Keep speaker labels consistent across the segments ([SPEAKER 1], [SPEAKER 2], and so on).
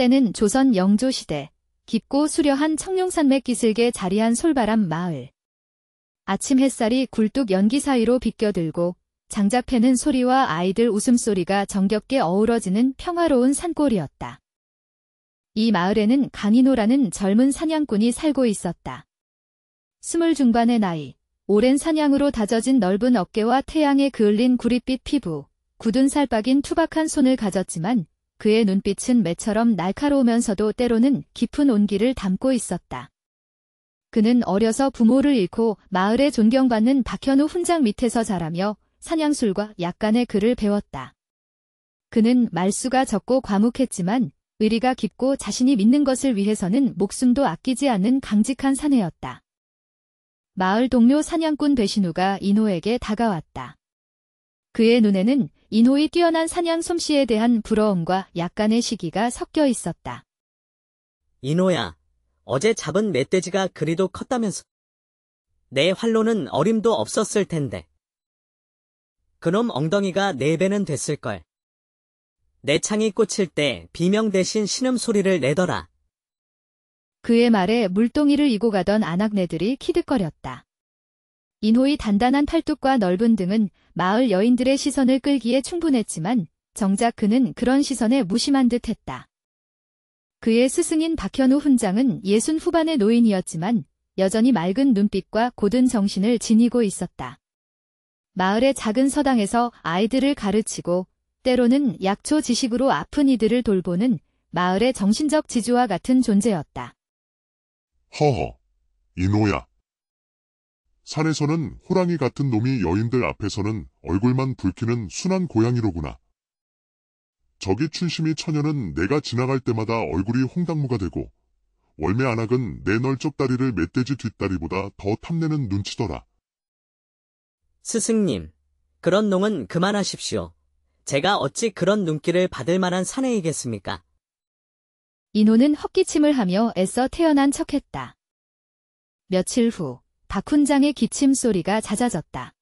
[SPEAKER 1] 때는 조선 영조시대, 깊고 수려한 청룡산맥 기슭에 자리한 솔바람 마을. 아침 햇살이 굴뚝 연기 사이로 비껴들고 장작 패는 소리와 아이들 웃음소리가 정겹게 어우러지는 평화로운 산골이었다. 이 마을에는 강인호라는 젊은 사냥꾼이 살고 있었다. 20 중반의 나이, 오랜 사냥으로 다져진 넓은 어깨와 태양에 그을린 구릿빛 피부, 굳은 살박인 투박한 손을 가졌지만 그의 눈빛은 매처럼 날카로우면서도 때로는 깊은 온기를 담고 있었다. 그는 어려서 부모를 잃고 마을에 존경받는 박현우 훈장 밑에서 자라며 사냥술과 약간의 글을 배웠다. 그는 말수가 적고 과묵했지만 의리가 깊고 자신이 믿는 것을 위해서는 목숨도 아끼지 않는 강직한 사내였다. 마을 동료 사냥꾼 배신우가 인호에게 다가왔다. 그의 눈에는 인호의 뛰어난 사냥 솜씨에 대한 부러움과 약간의 시기가 섞여 있었다.
[SPEAKER 2] 인호야, 어제 잡은 멧돼지가 그리도 컸다면서. 내 활로는 어림도 없었을 텐데. 그놈 엉덩이가 4배는 됐을걸. 내 창이 꽂힐 때 비명 대신 신음소리를 내더라.
[SPEAKER 1] 그의 말에 물동이를 이고 가던 아낙네들이 키득거렸다. 인호의 단단한 팔뚝과 넓은 등은 마을 여인들의 시선을 끌기에 충분했지만 정작 그는 그런 시선에 무심한 듯했다. 그의 스승인 박현우 훈장은 60 후반의 노인이었지만 여전히 맑은 눈빛과 고든 정신을 지니고 있었다. 마을의 작은 서당에서 아이들을 가르치고 때로는 약초 지식으로 아픈 이들을 돌보는 마을의 정신적 지주와 같은 존재였다.
[SPEAKER 3] 허허, 인호야. 산에서는 호랑이 같은 놈이 여인들 앞에서는 얼굴만 붉히는 순한 고양이로구나. 저기 춘심이 처녀는 내가 지나갈 때마다 얼굴이 홍당무가 되고 월매 안악은 내 널쩍 다리를 멧돼지 뒷다리보다 더 탐내는 눈치더라.
[SPEAKER 2] 스승님, 그런 농은 그만하십시오. 제가 어찌 그런 눈길을 받을 만한 사내이겠습니까?
[SPEAKER 1] 인호는 헛기침을 하며 애써 태어난 척했다. 며칠 후 박 훈장의 기침 소리가 잦아졌다.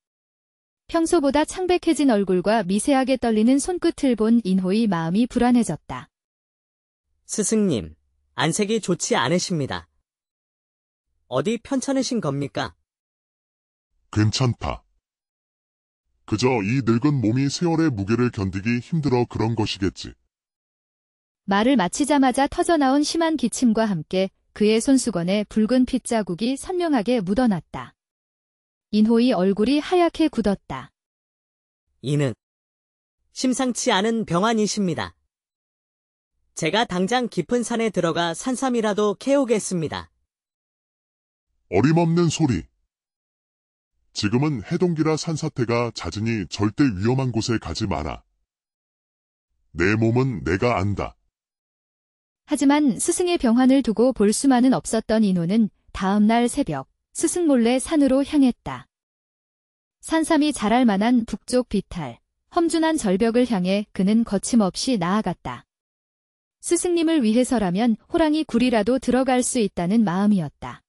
[SPEAKER 1] 평소보다 창백해진 얼굴과 미세하게 떨리는 손끝을 본 인호의 마음이 불안해졌다.
[SPEAKER 2] 스승님, 안색이 좋지 않으십니다. 어디 편찮으신 겁니까?
[SPEAKER 3] 괜찮다. 그저 이 늙은 몸이 세월의 무게를 견디기 힘들어 그런 것이겠지.
[SPEAKER 1] 말을 마치자마자 터져나온 심한 기침과 함께 그의 손수건에 붉은 핏자국이 선명하게 묻어났다. 인호의 얼굴이 하얗게 굳었다.
[SPEAKER 2] 이는 심상치 않은 병환이십니다. 제가 당장 깊은 산에 들어가 산삼이라도 캐오겠습니다.
[SPEAKER 3] 어림없는 소리. 지금은 해동기라 산사태가 잦으니 절대 위험한 곳에 가지 마라. 내 몸은 내가 안다.
[SPEAKER 1] 하지만 스승의 병환을 두고 볼 수만은 없었던 인호는 다음 날 새벽 스승 몰래 산으로 향했다. 산삼이 자랄 만한 북쪽 비탈, 험준한 절벽을 향해 그는 거침없이 나아갔다. 스승님을 위해서라면 호랑이 굴이라도 들어갈 수 있다는 마음이었다.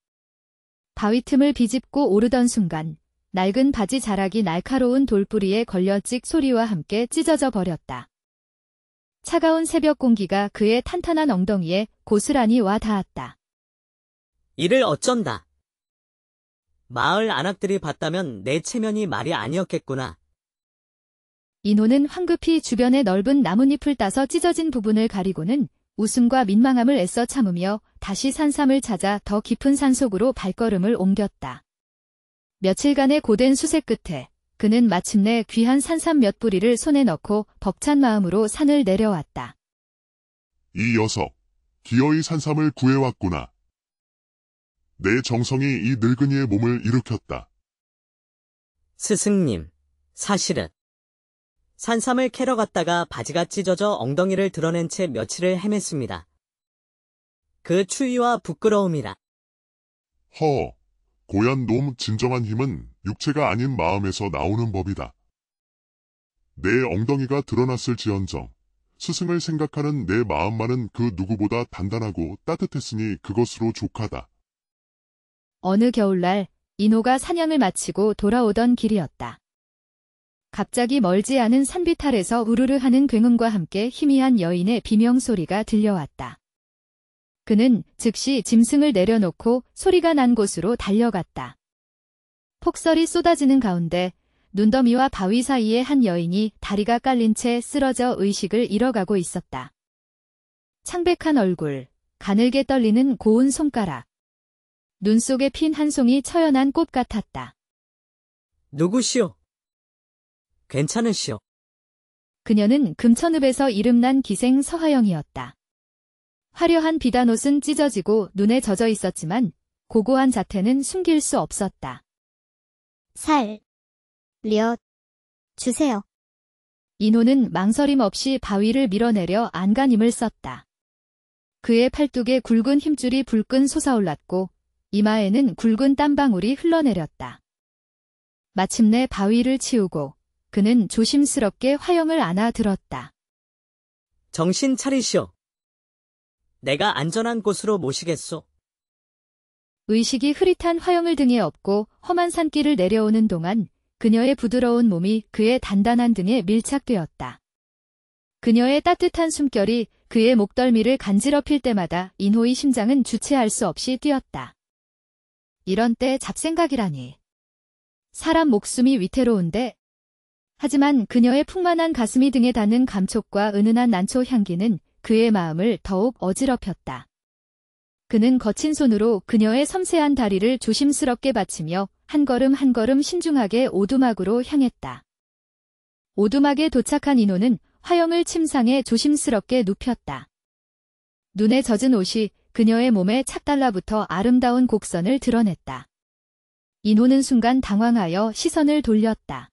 [SPEAKER 1] 바위 틈을 비집고 오르던 순간 낡은 바지 자락이 날카로운 돌뿌리에 걸려 찍 소리와 함께 찢어져 버렸다. 차가운 새벽 공기가 그의 탄탄한 엉덩이에 고스란히 와 닿았다.
[SPEAKER 2] 이를 어쩐다. 마을 안악들이 봤다면 내 체면이 말이 아니었겠구나.
[SPEAKER 1] 인호는 황급히 주변의 넓은 나뭇잎을 따서 찢어진 부분을 가리고는 웃음과 민망함을 애써 참으며 다시 산삼을 찾아 더 깊은 산속으로 발걸음을 옮겼다. 며칠간의 고된 수색 끝에 그는 마침내 귀한 산삼 몇 뿌리를 손에 넣고 벅찬 마음으로 산을 내려왔다.
[SPEAKER 3] 이 녀석, 기어이 산삼을 구해왔구나. 내 정성이 이 늙은이의 몸을 일으켰다.
[SPEAKER 2] 스승님, 사실은 산삼을 캐러 갔다가 바지가 찢어져 엉덩이를 드러낸 채 며칠을 헤맸습니다. 그 추위와 부끄러움이라.
[SPEAKER 3] 허, 고얀 놈 진정한 힘은 육체가 아닌 마음에서 나오는 법이다. 내 엉덩이가 드러났을지언정 스승을 생각하는 내 마음만은 그 누구보다 단단하고 따뜻했으니 그것으로 족하다.
[SPEAKER 1] 어느 겨울날 인호가 사냥을 마치고 돌아오던 길이었다. 갑자기 멀지 않은 산비탈에서 우르르 하는 굉음과 함께 희미한 여인의 비명소리가 들려왔다. 그는 즉시 짐승을 내려놓고 소리가 난 곳으로 달려갔다. 폭설이 쏟아지는 가운데 눈더미와 바위 사이에 한 여인이 다리가 깔린 채 쓰러져 의식을 잃어가고 있었다. 창백한 얼굴, 가늘게 떨리는 고운 손가락. 눈 속에 핀 한 송이 처연한 꽃 같았다.
[SPEAKER 2] 누구시오? 괜찮으시오?
[SPEAKER 1] 그녀는 금천읍에서 이름난 기생 서화영이었다. 화려한 비단옷은 찢어지고 눈에 젖어 있었지만 고고한 자태는 숨길 수 없었다.
[SPEAKER 4] 주세요.
[SPEAKER 1] 인호는 망설임 없이 바위를 밀어내려 안간힘을 썼다. 그의 팔뚝에 굵은 힘줄이 불끈 솟아올랐고 이마에는 굵은 땀방울이 흘러내렸다. 마침내 바위를 치우고 그는 조심스럽게 화영을 안아 들었다.
[SPEAKER 2] 정신 차리시오. 내가 안전한 곳으로 모시겠소.
[SPEAKER 1] 의식이 흐릿한 화영을 등에 업고 험한 산길을 내려오는 동안 그녀의 부드러운 몸이 그의 단단한 등에 밀착되었다. 그녀의 따뜻한 숨결이 그의 목덜미를 간지럽힐 때마다 인호의 심장은 주체할 수 없이 뛰었다. 이런 때 잡생각이라니. 사람 목숨이 위태로운데. 하지만 그녀의 풍만한 가슴이 등에 닿는 감촉과 은은한 난초 향기는 그의 마음을 더욱 어지럽혔다. 그는 거친 손으로 그녀의 섬세한 다리를 조심스럽게 받치며 한 걸음 한 걸음 신중하게 오두막으로 향했다. 오두막에 도착한 인호는 화영을 침상에 조심스럽게 눕혔다. 눈에 젖은 옷이 그녀의 몸에 착 달라붙어 아름다운 곡선을 드러냈다. 인호는 순간 당황하여 시선을 돌렸다.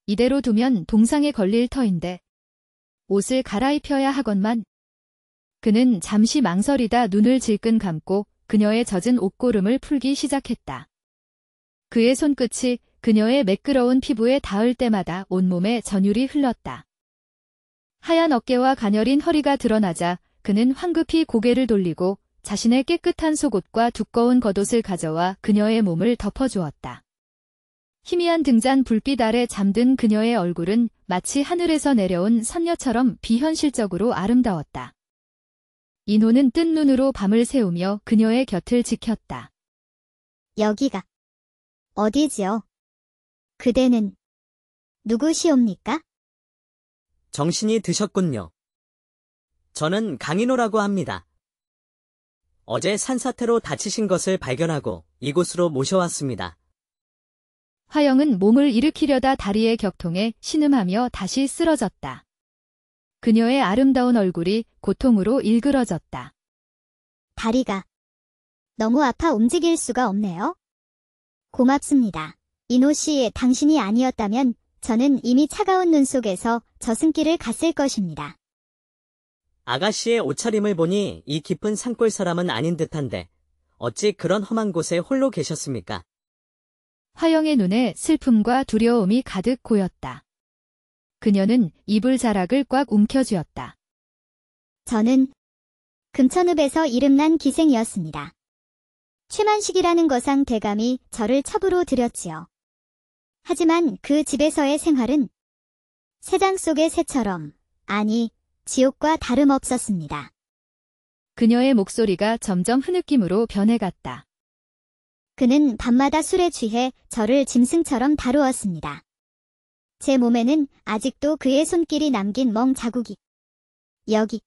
[SPEAKER 1] 이대로 두면 동상에 걸릴 터인데 옷을 갈아입혀야 하건만. 그는 잠시 망설이다 눈을 질끈 감고 그녀의 젖은 옷고름을 풀기 시작했다. 그의 손끝이 그녀의 매끄러운 피부에 닿을 때마다 온몸에 전율이 흘렀다. 하얀 어깨와 가녀린 허리가 드러나자 그는 황급히 고개를 돌리고 자신의 깨끗한 속옷과 두꺼운 겉옷을 가져와 그녀의 몸을 덮어주었다. 희미한 등잔 불빛 아래 잠든 그녀의 얼굴은 마치 하늘에서 내려온 선녀처럼 비현실적으로 아름다웠다. 인호는 뜬 눈으로 밤을 새우며 그녀의 곁을 지켰다.
[SPEAKER 4] 여기가 어디지요? 그대는 누구시옵니까?
[SPEAKER 2] 정신이 드셨군요. 저는 강인호라고 합니다. 어제 산사태로 다치신 것을 발견하고 이곳으로 모셔왔습니다.
[SPEAKER 1] 화영은 몸을 일으키려다 다리의 격통에 신음하며 다시 쓰러졌다. 그녀의 아름다운 얼굴이 고통으로 일그러졌다.
[SPEAKER 4] 다리가 너무 아파 움직일 수가 없네요. 고맙습니다. 인호 씨, 당신이 아니었다면 저는 이미 차가운 눈 속에서 저승길을 갔을 것입니다.
[SPEAKER 2] 아가씨의 옷차림을 보니 이 깊은 산골 사람은 아닌 듯한데 어찌 그런 험한 곳에 홀로 계셨습니까?
[SPEAKER 1] 화영의 눈에 슬픔과 두려움이 가득 고였다. 그녀는 이불 자락을 꽉 움켜쥐었다.
[SPEAKER 4] 저는 금천읍에서 이름난 기생이었습니다. 최만식이라는 거상 대감이 저를 첩으로 들였지요. 하지만 그 집에서의 생활은 새장 속의 새처럼, 아니, 지옥과 다름없었습니다.
[SPEAKER 1] 그녀의 목소리가 점점 흐느낌으로 변해갔다.
[SPEAKER 4] 그는 밤마다 술에 취해 저를 짐승처럼 다루었습니다. 제 몸에는 아직도 그의 손길이 남긴 멍 자국이. 여기.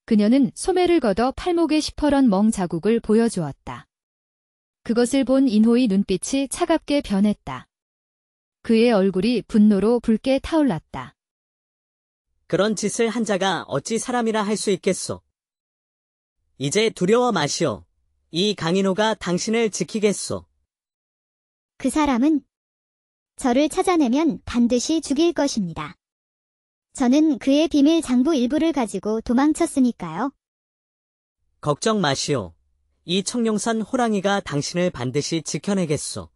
[SPEAKER 1] 그녀는 소매를 걷어 팔목에 시퍼런 멍 자국을 보여주었다. 그것을 본 인호의 눈빛이 차갑게 변했다. 그의 얼굴이 분노로 붉게 타올랐다.
[SPEAKER 2] 그런 짓을 한 자가 어찌 사람이라 할 수 있겠소. 이제 두려워 마시오. 이 강인호가 당신을 지키겠소.
[SPEAKER 4] 그 사람은 저를 찾아내면 반드시 죽일 것입니다. 저는 그의 비밀 장부 일부를 가지고 도망쳤으니까요.
[SPEAKER 2] 걱정 마시오. 이 청룡산 호랑이가 당신을 반드시 지켜내겠소.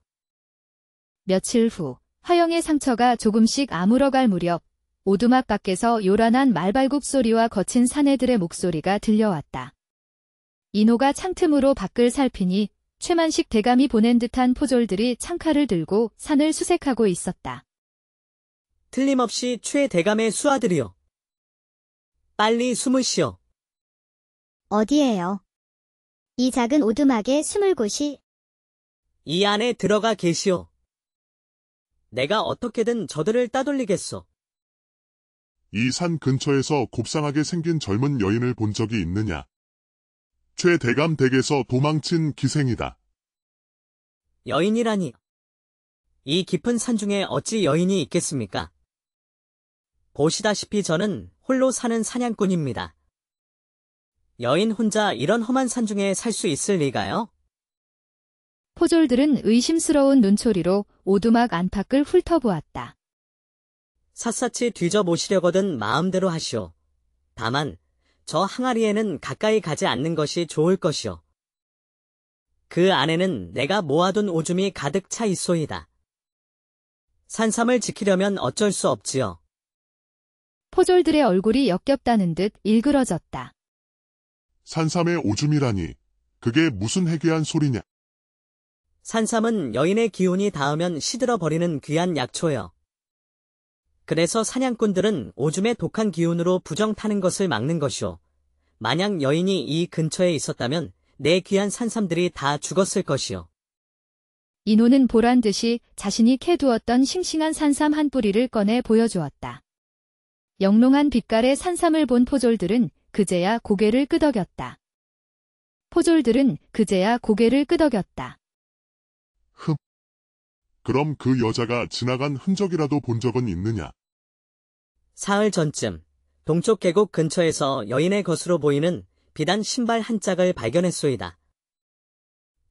[SPEAKER 1] 며칠 후 화영의 상처가 조금씩 아물어갈 무렵 오두막 밖에서 요란한 말발굽 소리와 거친 사내들의 목소리가 들려왔다. 인호가 창틈으로 밖을 살피니 최만식 대감이 보낸 듯한 포졸들이 창칼을 들고 산을 수색하고 있었다.
[SPEAKER 2] 틀림없이 최대감의 수하들이요. 빨리 숨으시오.
[SPEAKER 4] 어디에요? 이 작은 오두막에 숨을 곳이
[SPEAKER 2] 이 안에 들어가 계시오. 내가 어떻게든 저들을 따돌리겠소.
[SPEAKER 3] 이 산 근처에서 곱상하게 생긴 젊은 여인을 본 적이 있느냐? 최대감 댁에서 도망친 기생이다.
[SPEAKER 2] 여인이라니. 이 깊은 산 중에 어찌 여인이 있겠습니까? 보시다시피 저는 홀로 사는 사냥꾼입니다. 여인 혼자 이런 험한 산 중에 살 수 있을 리가요?
[SPEAKER 1] 포졸들은 의심스러운 눈초리로 오두막 안팎을 훑어보았다.
[SPEAKER 2] 샅샅이 뒤져보시려거든 마음대로 하시오. 다만 저 항아리에는 가까이 가지 않는 것이 좋을 것이오. 그 안에는 내가 모아둔 오줌이 가득 차 있소이다. 산삼을 지키려면 어쩔 수 없지요.
[SPEAKER 1] 포졸들의 얼굴이 역겹다는 듯 일그러졌다.
[SPEAKER 3] 산삼의 오줌이라니. 그게 무슨 해괴한 소리냐?
[SPEAKER 2] 산삼은 여인의 기운이 닿으면 시들어버리는 귀한 약초요. 그래서 사냥꾼들은 오줌의 독한 기운으로 부정 타는 것을 막는 것이오. 만약 여인이 이 근처에 있었다면 내 귀한 산삼들이 다 죽었을 것이오.
[SPEAKER 1] 인호는 보란 듯이 자신이 캐두었던 싱싱한 산삼 한 뿌리를 꺼내 보여주었다. 영롱한 빛깔의 산삼을 본 포졸들은 그제야 고개를 끄덕였다.
[SPEAKER 3] 그럼 그 여자가 지나간 흔적이라도 본 적은 있느냐?
[SPEAKER 2] 사흘 전쯤 동쪽 계곡 근처에서 여인의 것으로 보이는 비단 신발 한 짝을 발견했소이다.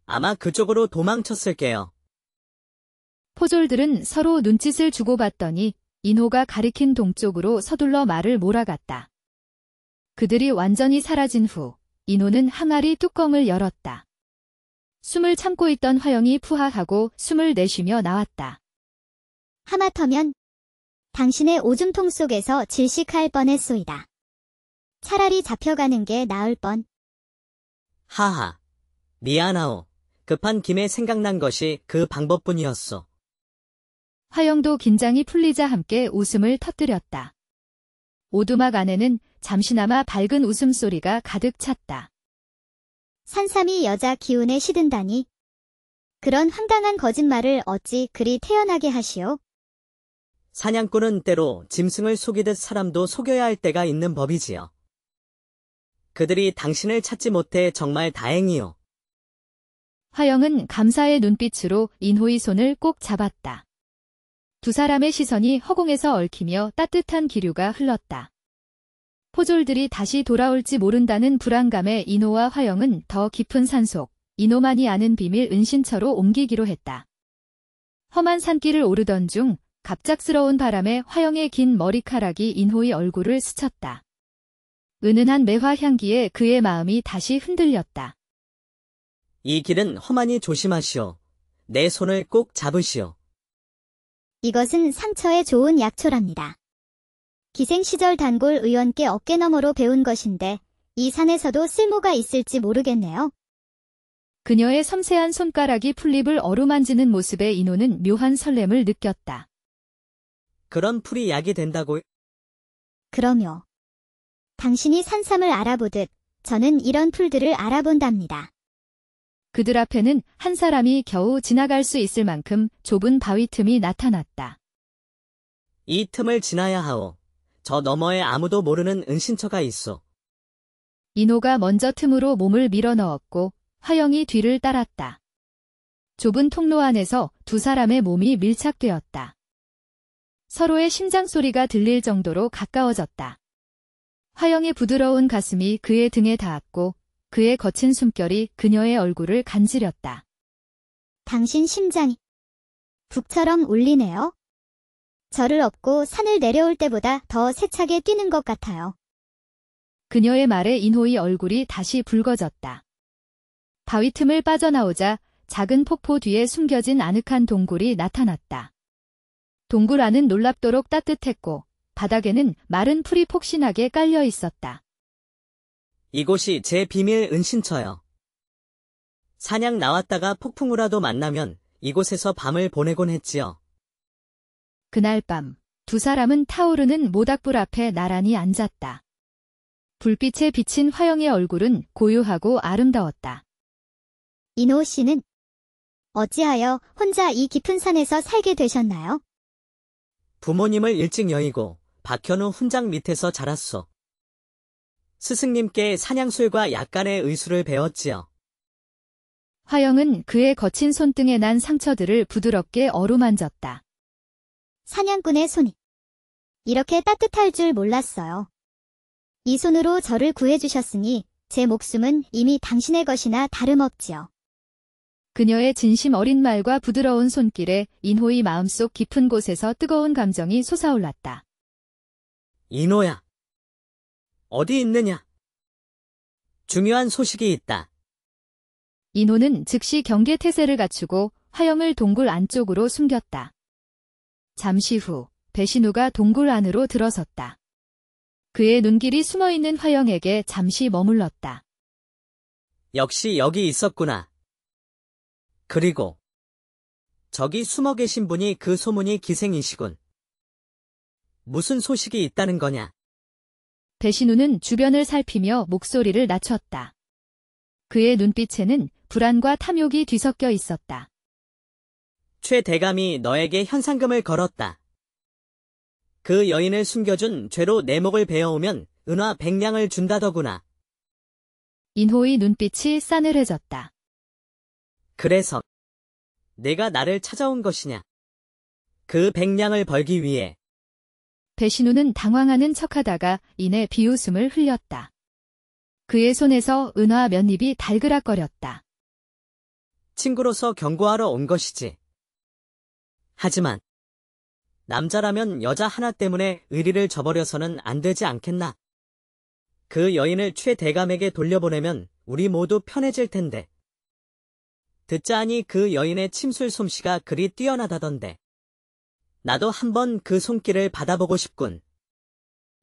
[SPEAKER 2] 아마 그쪽으로 도망쳤을게요.
[SPEAKER 1] 포졸들은 서로 눈짓을 주고받더니 인호가 가리킨 동쪽으로 서둘러 말을 몰아갔다. 그들이 완전히 사라진 후 인호는 항아리 뚜껑을 열었다. 숨을 참고 있던 화영이 푸하하고 숨을 내쉬며 나왔다.
[SPEAKER 4] 하마터면 당신의 오줌통 속에서 질식할 뻔했소이다. 차라리 잡혀가는 게 나을 뻔.
[SPEAKER 2] 하하, 미안하오. 급한 김에 생각난 것이 그 방법뿐이었소.
[SPEAKER 1] 화영도 긴장이 풀리자 함께 웃음을 터뜨렸다. 오두막 안에는 잠시나마 밝은 웃음소리가 가득 찼다.
[SPEAKER 4] 산삼이 여자 기운에 시든다니. 그런 황당한 거짓말을 어찌 그리 태연하게 하시오?
[SPEAKER 2] 사냥꾼은 때로 짐승을 속이듯 사람도 속여야 할 때가 있는 법이지요. 그들이 당신을 찾지 못해 정말 다행이요.
[SPEAKER 1] 화영은 감사의 눈빛으로 인호의 손을 꼭 잡았다. 두 사람의 시선이 허공에서 얽히며 따뜻한 기류가 흘렀다. 포졸들이 다시 돌아올지 모른다는 불안감에 인호와 화영은 더 깊은 산속, 인호만이 아는 비밀 은신처로 옮기기로 했다. 험한 산길을 오르던 중 갑작스러운 바람에 화영의 긴 머리카락이 인호의 얼굴을 스쳤다. 은은한 매화 향기에 그의 마음이 다시 흔들렸다.
[SPEAKER 2] 이 길은 험하니 조심하시오. 내 손을 꼭 잡으시오.
[SPEAKER 4] 이것은 상처에 좋은 약초랍니다. 기생시절 단골 의원께 어깨너머로 배운 것인데 이 산에서도 쓸모가 있을지 모르겠네요.
[SPEAKER 1] 그녀의 섬세한 손가락이 풀잎을 어루만지는 모습에 인호는 묘한 설렘을 느꼈다.
[SPEAKER 2] 그런 풀이 약이 된다고.
[SPEAKER 4] 그럼요. 당신이 산삼을 알아보듯 저는 이런 풀들을 알아본답니다.
[SPEAKER 1] 그들 앞에는 한 사람이 겨우 지나갈 수 있을 만큼 좁은 바위 틈이 나타났다.
[SPEAKER 2] 이 틈을 지나야 하오. 저 너머에 아무도 모르는 은신처가 있어.
[SPEAKER 1] 인호가 먼저 틈으로 몸을 밀어넣었고 화영이 뒤를 따랐다. 좁은 통로 안에서 두 사람의 몸이 밀착되었다. 서로의 심장 소리가 들릴 정도로 가까워졌다. 화영의 부드러운 가슴이 그의 등에 닿았고 그의 거친 숨결이 그녀의 얼굴을 간지렸다.
[SPEAKER 4] 당신 심장이 북처럼 울리네요. 저를 업고 산을 내려올 때보다 더 세차게 뛰는 것 같아요.
[SPEAKER 1] 그녀의 말에 인호의 얼굴이 다시 붉어졌다. 바위 틈을 빠져나오자 작은 폭포 뒤에 숨겨진 아늑한 동굴이 나타났다. 동굴 안은 놀랍도록 따뜻했고 바닥에는 마른 풀이 폭신하게 깔려 있었다.
[SPEAKER 2] 이곳이 제 비밀 은신처요. 사냥 나왔다가 폭풍우라도 만나면 이곳에서 밤을 보내곤 했지요.
[SPEAKER 1] 그날 밤 두 사람은 타오르는 모닥불 앞에 나란히 앉았다. 불빛에 비친 화영의 얼굴은 고요하고 아름다웠다.
[SPEAKER 4] 이노 씨는 어찌하여 혼자 이 깊은 산에서 살게 되셨나요?
[SPEAKER 2] 부모님을 일찍 여의고 박현우 훈장 밑에서 자랐소. 스승님께 사냥술과 약간의 의술을 배웠지요.
[SPEAKER 1] 화영은 그의 거친 손등에 난 상처들을 부드럽게 어루만졌다.
[SPEAKER 4] 사냥꾼의 손이 이렇게 따뜻할 줄 몰랐어요. 이 손으로 저를 구해주셨으니 제 목숨은 이미 당신의 것이나 다름없지요.
[SPEAKER 1] 그녀의 진심 어린 말과 부드러운 손길에 인호의 마음속 깊은 곳에서 뜨거운 감정이 솟아올랐다.
[SPEAKER 2] 이노야. 어디 있느냐? 중요한 소식이 있다.
[SPEAKER 1] 인호는 즉시 경계태세를 갖추고 화영을 동굴 안쪽으로 숨겼다. 잠시 후 배신우가 동굴 안으로 들어섰다. 그의 눈길이 숨어있는 화영에게 잠시 머물렀다.
[SPEAKER 2] 역시 여기 있었구나. 그리고 저기 숨어 계신 분이 그 소문이 기생이시군. 무슨 소식이 있다는 거냐?
[SPEAKER 1] 배신우는 주변을 살피며 목소리를 낮췄다. 그의 눈빛에는 불안과 탐욕이 뒤섞여 있었다.
[SPEAKER 2] 최 대감이 너에게 현상금을 걸었다. 그 여인을 숨겨준 죄로 내 목을 베어오면 은화 100냥을 준다더구나.
[SPEAKER 1] 인호의 눈빛이 싸늘해졌다.
[SPEAKER 2] 그래서 내가 나를 찾아온 것이냐? 그 100냥을 벌기 위해.
[SPEAKER 1] 배신우는 당황하는 척하다가 이내 비웃음을 흘렸다. 그의 손에서 은화 몇 잎이 달그락거렸다.
[SPEAKER 2] 친구로서 경고하러 온 것이지. 하지만 남자라면 여자 하나 때문에 의리를 저버려서는 안 되지 않겠나? 그 여인을 최 대감에게 돌려보내면 우리 모두 편해질 텐데. 듣자하니 그 여인의 침술 솜씨가 그리 뛰어나다던데. 나도 한번 그 손길을 받아보고 싶군.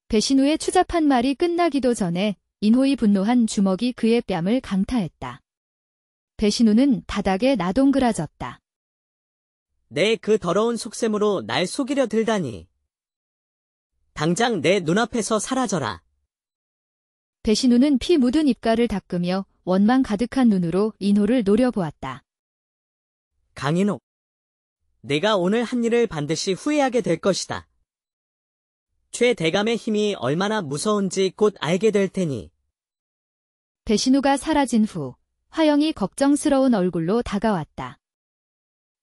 [SPEAKER 1] 배신우의 추잡한 말이 끝나기도 전에 인호의 분노한 주먹이 그의 뺨을 강타했다. 배신우는 바닥에 나동그라졌다.
[SPEAKER 2] 내 그 더러운 속셈으로 날 속이려 들다니. 당장 내 눈앞에서 사라져라.
[SPEAKER 1] 배신우는 피 묻은 입가를 닦으며 원망 가득한 눈으로 인호를 노려보았다.
[SPEAKER 2] 강인호. 내가 오늘 한 일을 반드시 후회하게 될 것이다. 최 대감의 힘이 얼마나 무서운지 곧 알게 될 테니.
[SPEAKER 1] 배신우가 사라진 후 화영이 걱정스러운 얼굴로 다가왔다.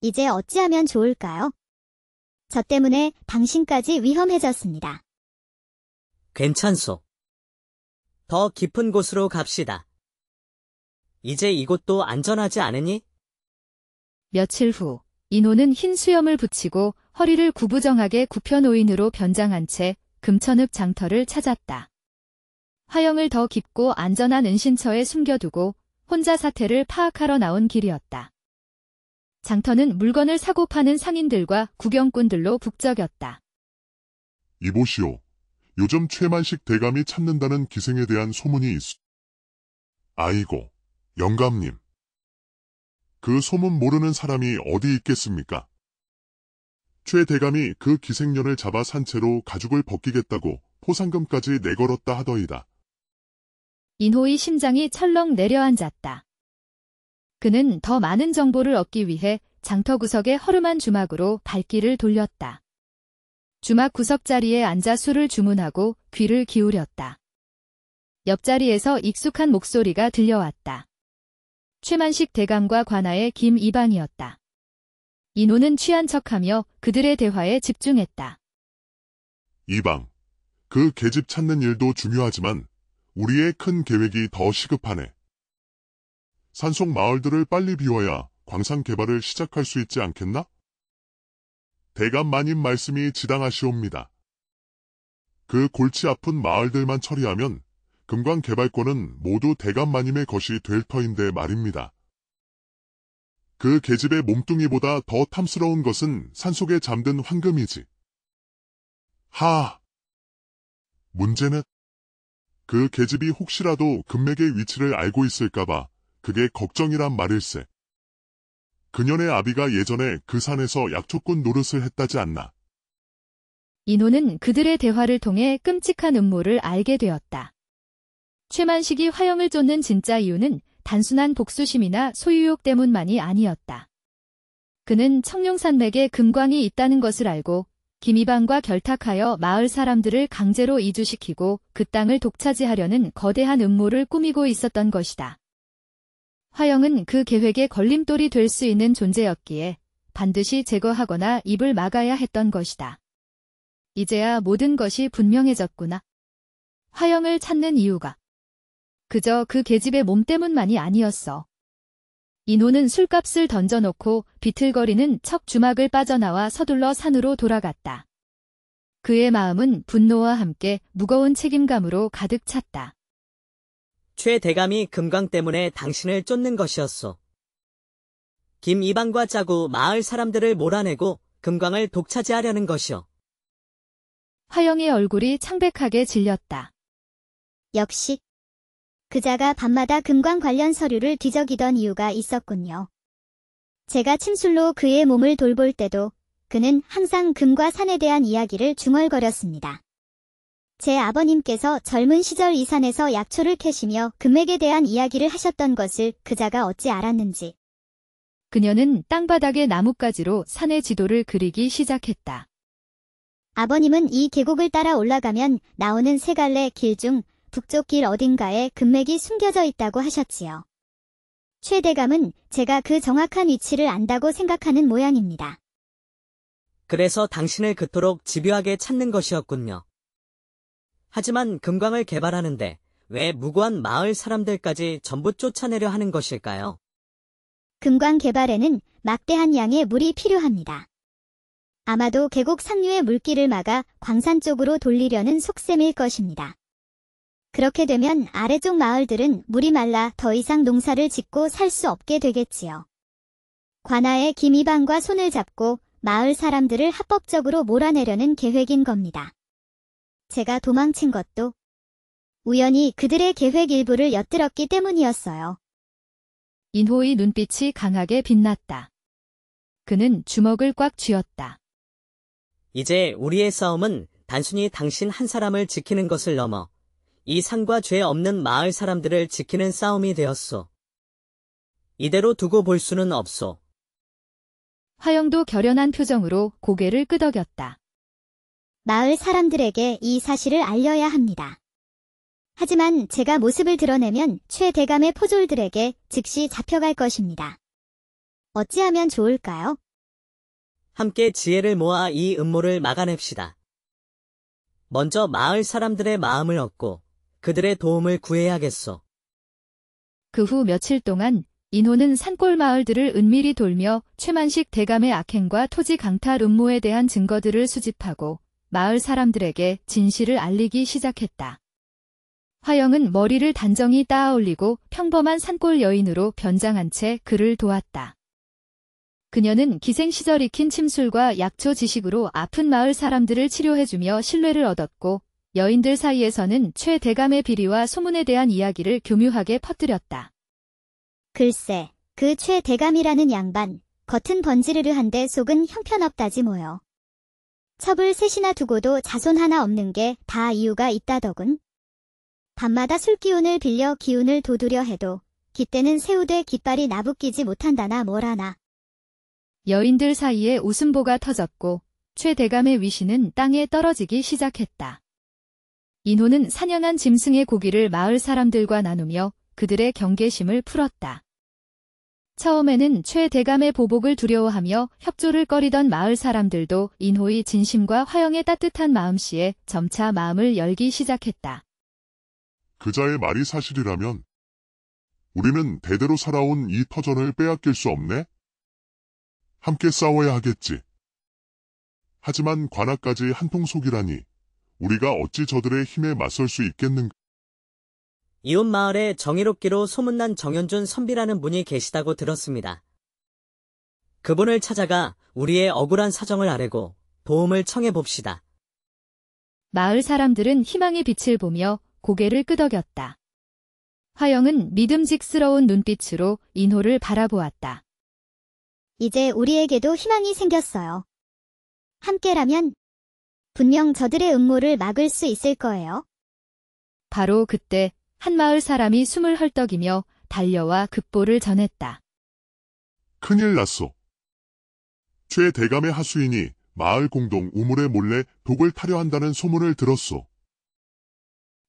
[SPEAKER 4] 이제 어찌하면 좋을까요? 저 때문에 당신까지 위험해졌습니다.
[SPEAKER 2] 괜찮소. 더 깊은 곳으로 갑시다. 이제 이곳도 안전하지 않으니?
[SPEAKER 1] 며칠 후 인호는 흰 수염을 붙이고 허리를 구부정하게 굽혀 노인으로 변장한 채 금천읍 장터를 찾았다. 화영을 더 깊고 안전한 은신처에 숨겨두고 혼자 사태를 파악하러 나온 길이었다. 장터는 물건을 사고 파는 상인들과 구경꾼들로 북적였다.
[SPEAKER 3] 이보시오. 요즘 최만식 대감이 찾는다는 기생에 대한 소문이 있어. 아이고, 영감님. 그 소문 모르는 사람이 어디 있겠습니까? 최 대감이 그 기생년을 잡아 산채로 가죽을 벗기겠다고 포상금까지 내걸었다 하더이다.
[SPEAKER 1] 인호의 심장이 철렁 내려앉았다. 그는 더 많은 정보를 얻기 위해 장터 구석의 허름한 주막으로 발길을 돌렸다. 주막 구석자리에 앉아 술을 주문하고 귀를 기울였다. 옆자리에서 익숙한 목소리가 들려왔다. 최만식 대감과 관아의 김 이방이었다. 인호는 취한 척하며 그들의 대화에 집중했다.
[SPEAKER 3] 이방, 그 계집 찾는 일도 중요하지만 우리의 큰 계획이 더 시급하네. 산속 마을들을 빨리 비워야 광산 개발을 시작할 수 있지 않겠나? 대감 마님 말씀이 지당하시옵니다. 그 골치 아픈 마을들만 처리하면 금광 개발권은 모두 대감 마님의 것이 될 터인데 말입니다. 그 계집의 몸뚱이보다 더 탐스러운 것은 산속에 잠든 황금이지. 문제는 그 계집이 혹시라도 금맥의 위치를 알고 있을까봐 그게 걱정이란 말일세. 그년의 아비가 예전에 그 산에서 약초꾼 노릇을 했다지 않나.
[SPEAKER 1] 인호는 그들의 대화를 통해 끔찍한 음모를 알게 되었다. 최만식이 화영을 쫓는 진짜 이유는 단순한 복수심이나 소유욕 때문만이 아니었다. 그는 청룡산맥에 금광이 있다는 것을 알고 김이방과 결탁하여 마을 사람들을 강제로 이주시키고 그 땅을 독차지하려는 거대한 음모를 꾸미고 있었던 것이다. 화영은 그 계획에 걸림돌이 될 수 있는 존재였기에 반드시 제거하거나 입을 막아야 했던 것이다. 이제야 모든 것이 분명해졌구나. 화영을 찾는 이유가 그저 그 계집의 몸 때문만이 아니었어. 인호는 술값을 던져놓고 비틀거리는 척 주막을 빠져나와 서둘러 산으로 돌아갔다. 그의 마음은 분노와 함께 무거운 책임감으로 가득 찼다.
[SPEAKER 2] 최 대감이 금광 때문에 당신을 쫓는 것이었소. 김이방과 짜고 마을 사람들을 몰아내고 금광을 독차지하려는 것이오.
[SPEAKER 1] 화영의 얼굴이 창백하게 질렸다.
[SPEAKER 4] 역시 그자가 밤마다 금광 관련 서류를 뒤적이던 이유가 있었군요. 제가 침술로 그의 몸을 돌볼 때도 그는 항상 금과 산에 대한 이야기를 중얼거렸습니다. 제 아버님께서 젊은 시절 이 산에서 약초를 캐시며 금맥에 대한 이야기를 하셨던 것을 그자가 어찌 알았는지.
[SPEAKER 1] 그녀는 땅바닥의 나뭇가지로 산의 지도를 그리기 시작했다.
[SPEAKER 4] 아버님은 이 계곡을 따라 올라가면 나오는 세 갈래 길 중 북쪽 길 어딘가에 금맥이 숨겨져 있다고 하셨지요. 최 대감은 제가 그 정확한 위치를 안다고 생각하는 모양입니다.
[SPEAKER 2] 그래서 당신을 그토록 집요하게 찾는 것이었군요. 하지만 금광을 개발하는데 왜 무고한 마을 사람들까지 전부 쫓아내려 하는 것일까요?
[SPEAKER 4] 금광 개발에는 막대한 양의 물이 필요합니다. 아마도 계곡 상류의 물길을 막아 광산 쪽으로 돌리려는 속셈일 것입니다. 그렇게 되면 아래쪽 마을들은 물이 말라 더 이상 농사를 짓고 살 수 없게 되겠지요. 관아의 김이방과 손을 잡고 마을 사람들을 합법적으로 몰아내려는 계획인 겁니다. 제가 도망친 것도 우연히 그들의 계획 일부를 엿들었기 때문이었어요.
[SPEAKER 1] 인호의 눈빛이 강하게 빛났다. 그는 주먹을 꽉 쥐었다.
[SPEAKER 2] 이제 우리의 싸움은 단순히 당신 한 사람을 지키는 것을 넘어 이 산과 죄 없는 마을 사람들을 지키는 싸움이 되었소. 이대로 두고 볼 수는 없소.
[SPEAKER 1] 화영도 결연한 표정으로 고개를 끄덕였다.
[SPEAKER 4] 마을 사람들에게 이 사실을 알려야 합니다. 하지만 제가 모습을 드러내면 최 대감의 포졸들에게 즉시 잡혀갈 것입니다. 어찌하면 좋을까요?
[SPEAKER 2] 함께 지혜를 모아 이 음모를 막아냅시다. 먼저 마을 사람들의 마음을 얻고 그들의 도움을 구해야겠소.
[SPEAKER 1] 그 후 며칠 동안 인호는 산골 마을들을 은밀히 돌며 최만식 대감의 악행과 토지 강탈 음모에 대한 증거들을 수집하고 마을 사람들에게 진실을 알리기 시작했다. 화영은 머리를 단정히 따아올리고 평범한 산골 여인으로 변장한 채 그를 도왔다. 그녀는 기생시절 익힌 침술과 약초 지식으로 아픈 마을 사람들을 치료해주며 신뢰를 얻었고 여인들 사이에서는 최 대감의 비리와 소문에 대한 이야기를 교묘하게 퍼뜨렸다.
[SPEAKER 4] 글쎄, 그 최 대감이라는 양반, 겉은 번지르르한데 속은 형편없다지 뭐요. 첩을 셋이나 두고도 자손 하나 없는 게 다 이유가 있다더군. 밤마다 술기운을 빌려 기운을 돋우려 해도 깃대는 새우되 깃발이 나부끼지 못한다나 뭐라나.
[SPEAKER 1] 여인들 사이에 웃음보가 터졌고 최 대감의 위신은 땅에 떨어지기 시작했다. 인호는 사냥한 짐승의 고기를 마을 사람들과 나누며 그들의 경계심을 풀었다. 처음에는 최 대감의 보복을 두려워하며 협조를 꺼리던 마을 사람들도 인호의 진심과 화영의 따뜻한 마음씨에 점차 마음을 열기 시작했다.
[SPEAKER 3] 그자의 말이 사실이라면 우리는 대대로 살아온 이 터전을 빼앗길 수 없네? 함께 싸워야 하겠지. 하지만 관아까지 한통속이라니 우리가 어찌 저들의 힘에 맞설 수 있겠는가?
[SPEAKER 2] 이웃 마을에 정의롭기로 소문난 정현준 선비라는 분이 계시다고 들었습니다. 그분을 찾아가 우리의 억울한 사정을 아뢰고 도움을 청해 봅시다.
[SPEAKER 1] 마을 사람들은 희망의 빛을 보며 고개를 끄덕였다. 화영은 믿음직스러운 눈빛으로 인호를 바라보았다.
[SPEAKER 4] 이제 우리에게도 희망이 생겼어요. 함께라면 분명 저들의 음모를 막을 수 있을 거예요.
[SPEAKER 1] 바로 그때 한 마을 사람이 숨을 헐떡이며 달려와 급보를 전했다.
[SPEAKER 3] 큰일 났소. 최 대감의 하수인이 마을 공동 우물에 몰래 독을 타려 한다는 소문을 들었소.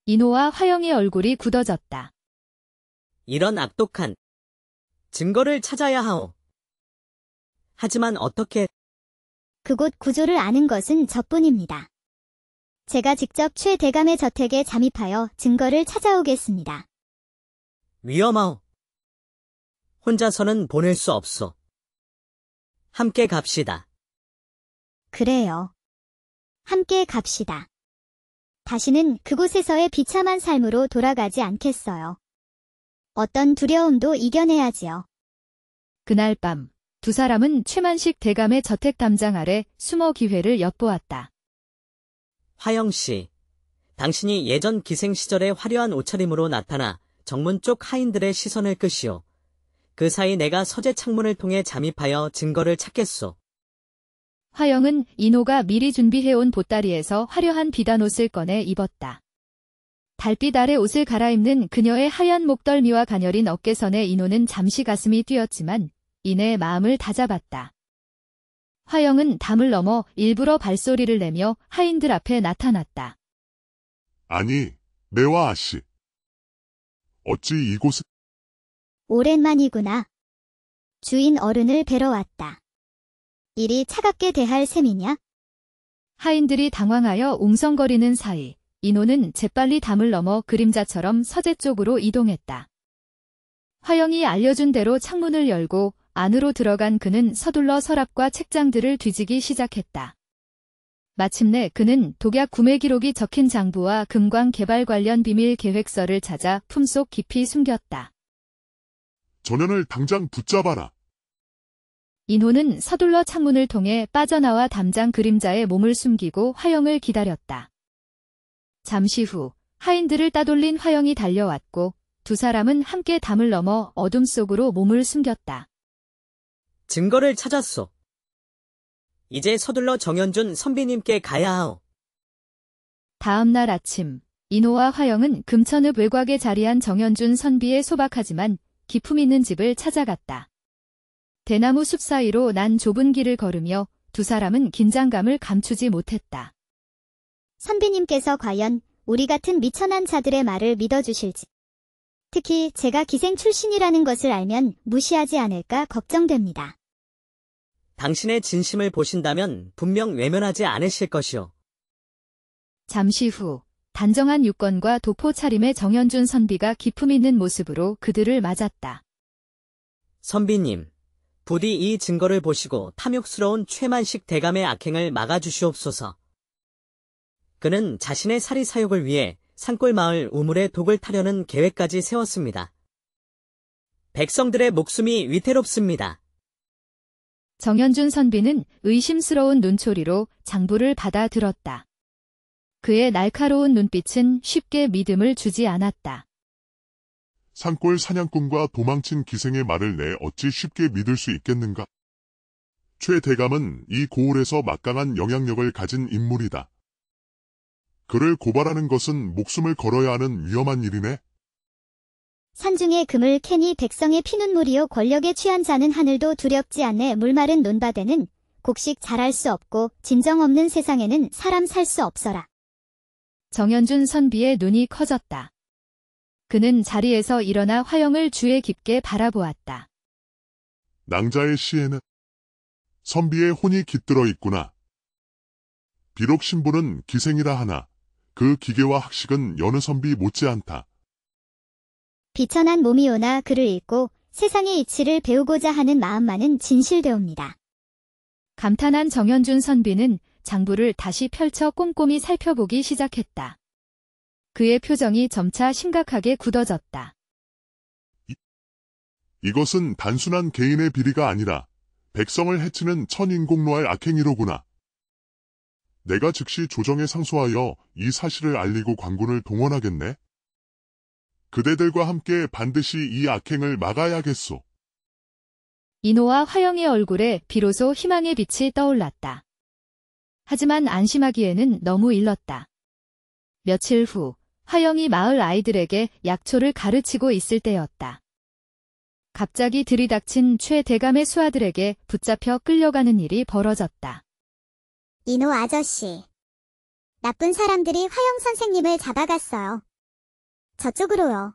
[SPEAKER 1] 인호와 화영의 얼굴이 굳어졌다.
[SPEAKER 2] 이런 악독한 증거를 찾아야 하오. 하지만 어떻게
[SPEAKER 4] 그곳 구조를 아는 것은 저뿐입니다. 제가 직접 최 대감의 저택에 잠입하여 증거를 찾아오겠습니다.
[SPEAKER 2] 위험하오. 혼자서는 보낼 수 없소. 함께 갑시다.
[SPEAKER 4] 그래요. 함께 갑시다. 다시는 그곳에서의 비참한 삶으로 돌아가지 않겠어요. 어떤 두려움도 이겨내야지요.
[SPEAKER 1] 그날 밤 두 사람은 최만식 대감의 저택 담장 아래 숨어 기회를 엿보았다.
[SPEAKER 2] 화영 씨, 당신이 예전 기생 시절의 화려한 옷차림으로 나타나 정문 쪽 하인들의 시선을 끄시오. 그 사이 내가 서재 창문을 통해 잠입하여 증거를 찾겠소.
[SPEAKER 1] 화영은 인호가 미리 준비해온 보따리에서 화려한 비단 옷을 꺼내 입었다. 달빛 아래 옷을 갈아입는 그녀의 하얀 목덜미와 가녀린 어깨선에 인호는 잠시 가슴이 뛰었지만 이내 마음을 다잡았다. 화영은 담을 넘어 일부러 발소리를 내며 하인들 앞에 나타났다.
[SPEAKER 3] 아니, 매와 아씨. 어찌 이곳에
[SPEAKER 4] 오랜만이구나. 주인 어른을 뵈러 왔다. 이리 차갑게 대할 셈이냐?
[SPEAKER 1] 하인들이 당황하여 웅성거리는 사이 인호는 재빨리 담을 넘어 그림자처럼 서재 쪽으로 이동했다. 화영이 알려준 대로 창문을 열고 안으로 들어간 그는 서둘러 서랍과 책장들을 뒤지기 시작했다. 마침내 그는 독약 구매 기록이 적힌 장부와 금광 개발 관련 비밀 계획서를 찾아 품속 깊이 숨겼다.
[SPEAKER 3] 전현을 당장 붙잡아라.
[SPEAKER 1] 인호는 서둘러 창문을 통해 빠져나와 담장 그림자에 몸을 숨기고 화영을 기다렸다. 잠시 후 하인들을 따돌린 화영이 달려왔고 두 사람은 함께 담을 넘어 어둠 속으로 몸을 숨겼다.
[SPEAKER 2] 증거를 찾았소. 이제 서둘러 정현준 선비님께 가야 하오.
[SPEAKER 1] 다음 날 아침 인호와 화영은 금천읍 외곽에 자리한 정현준 선비의 소박하지만 기품 있는 집을 찾아갔다. 대나무 숲 사이로 난 좁은 길을 걸으며 두 사람은 긴장감을 감추지 못했다.
[SPEAKER 4] 선비님께서 과연 우리 같은 미천한 자들의 말을 믿어주실지. 특히 제가 기생 출신이라는 것을 알면 무시하지 않을까 걱정됩니다.
[SPEAKER 2] 당신의 진심을 보신다면 분명 외면하지 않으실 것이오.
[SPEAKER 1] 잠시 후 단정한 유건과 도포 차림의 정현준 선비가 기품 있는 모습으로 그들을 맞았다.
[SPEAKER 2] 선비님, 부디 이 증거를 보시고 탐욕스러운 최만식 대감의 악행을 막아주시옵소서. 그는 자신의 사리 사욕을 위해 산골마을 우물에 독을 타려는 계획까지 세웠습니다. 백성들의 목숨이 위태롭습니다.
[SPEAKER 1] 정현준 선비는 의심스러운 눈초리로 장부를 받아들었다. 그의 날카로운 눈빛은 쉽게 믿음을 주지 않았다.
[SPEAKER 3] 산골 사냥꾼과 도망친 기생의 말을 내 어찌 쉽게 믿을 수 있겠는가? 최 대감은 이 고을에서 막강한 영향력을 가진 인물이다. 그를 고발하는 것은 목숨을 걸어야 하는 위험한 일이네.
[SPEAKER 4] 산중의 금을 캐니 백성의 피눈물이요 권력에 취한 자는 하늘도 두렵지 않네. 물마른 논바대는 곡식 자랄 수 없고 진정 없는 세상에는 사람 살 수 없어라.
[SPEAKER 1] 정현준 선비의 눈이 커졌다. 그는 자리에서 일어나 화영을 주의 깊게 바라보았다.
[SPEAKER 3] 낭자의 시에는 선비의 혼이 깃들어 있구나. 비록 신부는 기생이라 하나 그 기계와 학식은 여느 선비 못지않다.
[SPEAKER 4] 비천한 몸이오나 글을 읽고 세상의 이치를 배우고자 하는 마음만은 진실되옵니다.
[SPEAKER 1] 감탄한 정현준 선비는 장부를 다시 펼쳐 꼼꼼히 살펴보기 시작했다. 그의 표정이 점차 심각하게 굳어졌다.
[SPEAKER 3] 이것은 단순한 개인의 비리가 아니라 백성을 해치는 천인공노할 악행이로구나. 내가 즉시 조정에 상소하여 이 사실을 알리고 관군을 동원하겠네. 그대들과 함께 반드시 이 악행을 막아야겠소.
[SPEAKER 1] 인호와 화영의 얼굴에 비로소 희망의 빛이 떠올랐다. 하지만 안심하기에는 너무 일렀다. 며칠 후 화영이 마을 아이들에게 약초를 가르치고 있을 때였다. 갑자기 들이닥친 최 대감의 수하들에게 붙잡혀 끌려가는 일이 벌어졌다.
[SPEAKER 4] 이노 아저씨. 나쁜 사람들이 화영 선생님을 잡아갔어요. 저쪽으로요.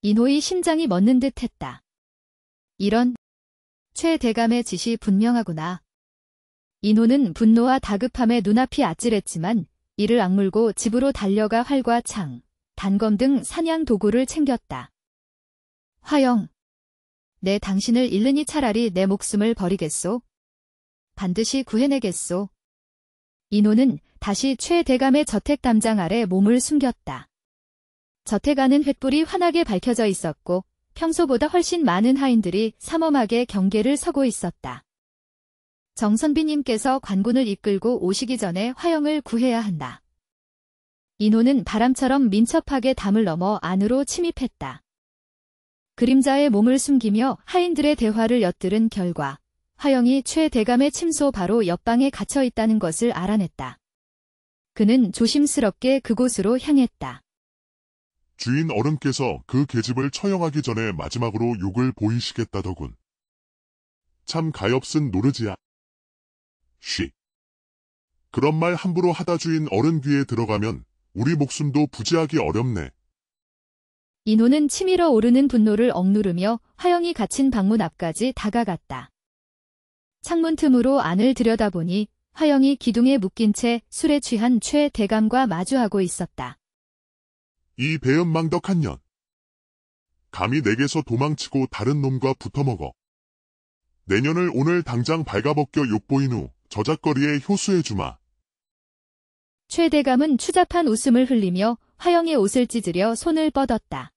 [SPEAKER 1] 이노의 심장이 멎는 듯 했다. 이런, 최 대감의 짓이 분명하구나. 이노는 분노와 다급함에 눈앞이 아찔했지만 이를 악물고 집으로 달려가 활과 창, 단검 등 사냥 도구를 챙겼다. 화영, 내 당신을 잃으니 차라리 내 목숨을 버리겠소. 반드시 구해내겠소. 이노는 다시 최 대감의 저택 담장 아래 몸을 숨겼다. 저택 안은 횃불이 환하게 밝혀져 있었고 평소보다 훨씬 많은 하인들이 삼엄하게 경계를 서고 있었다. 정선비님께서 관군을 이끌고 오시기 전에 화영을 구해야 한다. 이노는 바람처럼 민첩하게 담을 넘어 안으로 침입했다. 그림자의 몸을 숨기며 하인들의 대화를 엿들은 결과 화영이 최 대감의 침소 바로 옆방에 갇혀 있다는 것을 알아냈다. 그는 조심스럽게 그곳으로 향했다.
[SPEAKER 3] 주인 어른께서 그 계집을 처형하기 전에 마지막으로 욕을 보이시겠다더군. 참 가엾은 노르지야. 쉬. 그런 말 함부로 하다 주인 어른 귀에 들어가면 우리 목숨도 부지하기 어렵네.
[SPEAKER 1] 이노는 치밀어 오르는 분노를 억누르며 화영이 갇힌 방문 앞까지 다가갔다. 창문 틈으로 안을 들여다보니 화영이 기둥에 묶인 채 술에 취한 최 대감과 마주하고 있었다.
[SPEAKER 3] 이 배은망덕한 년. 감히 내게서 도망치고 다른 놈과 붙어먹어. 내년을 오늘 당장 발가벗겨 욕보인 후 저작거리에 효수해주마.
[SPEAKER 1] 최 대감은 추잡한 웃음을 흘리며 화영의 옷을 찢으려 손을 뻗었다.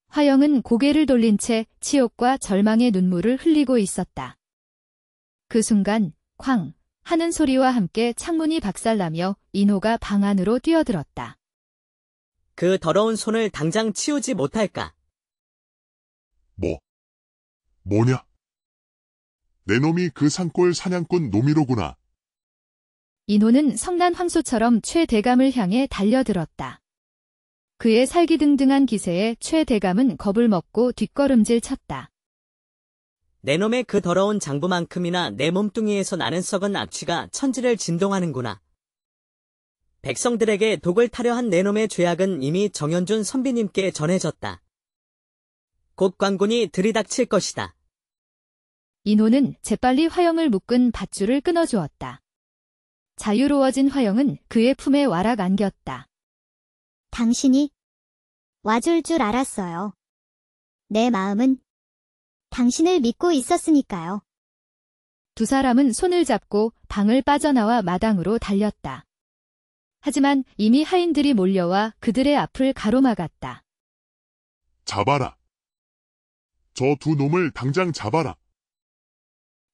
[SPEAKER 1] 화영은 고개를 돌린 채 치욕과 절망의 눈물을 흘리고 있었다. 그 순간 쾅 하는 소리와 함께 창문이 박살나며 인호가 방 안으로 뛰어들었다.
[SPEAKER 2] 그 더러운 손을 당장 치우지 못할까?
[SPEAKER 3] 뭐냐? 내 놈이 그 산골 사냥꾼 놈이로구나.
[SPEAKER 1] 인호는 성난 황소처럼 최 대감을 향해 달려들었다. 그의 살기등등한 기세에 최 대감은 겁을 먹고 뒷걸음질 쳤다.
[SPEAKER 2] 내 놈의 그 더러운 장부만큼이나 내 몸뚱이에서 나는 썩은 악취가 천지를 진동하는구나. 백성들에게 독을 타려 한 내 놈의 죄악은 이미 정현준 선비님께 전해졌다. 곧 관군이 들이닥칠 것이다.
[SPEAKER 1] 인호는 재빨리 화영을 묶은 밧줄을 끊어주었다. 자유로워진 화영은 그의 품에 와락 안겼다.
[SPEAKER 4] 당신이 와줄 줄 알았어요. 내 마음은 당신을 믿고 있었으니까요.
[SPEAKER 1] 두 사람은 손을 잡고 방을 빠져나와 마당으로 달렸다. 하지만 이미 하인들이 몰려와 그들의 앞을 가로막았다.
[SPEAKER 3] 잡아라. 저 두 놈을 당장 잡아라.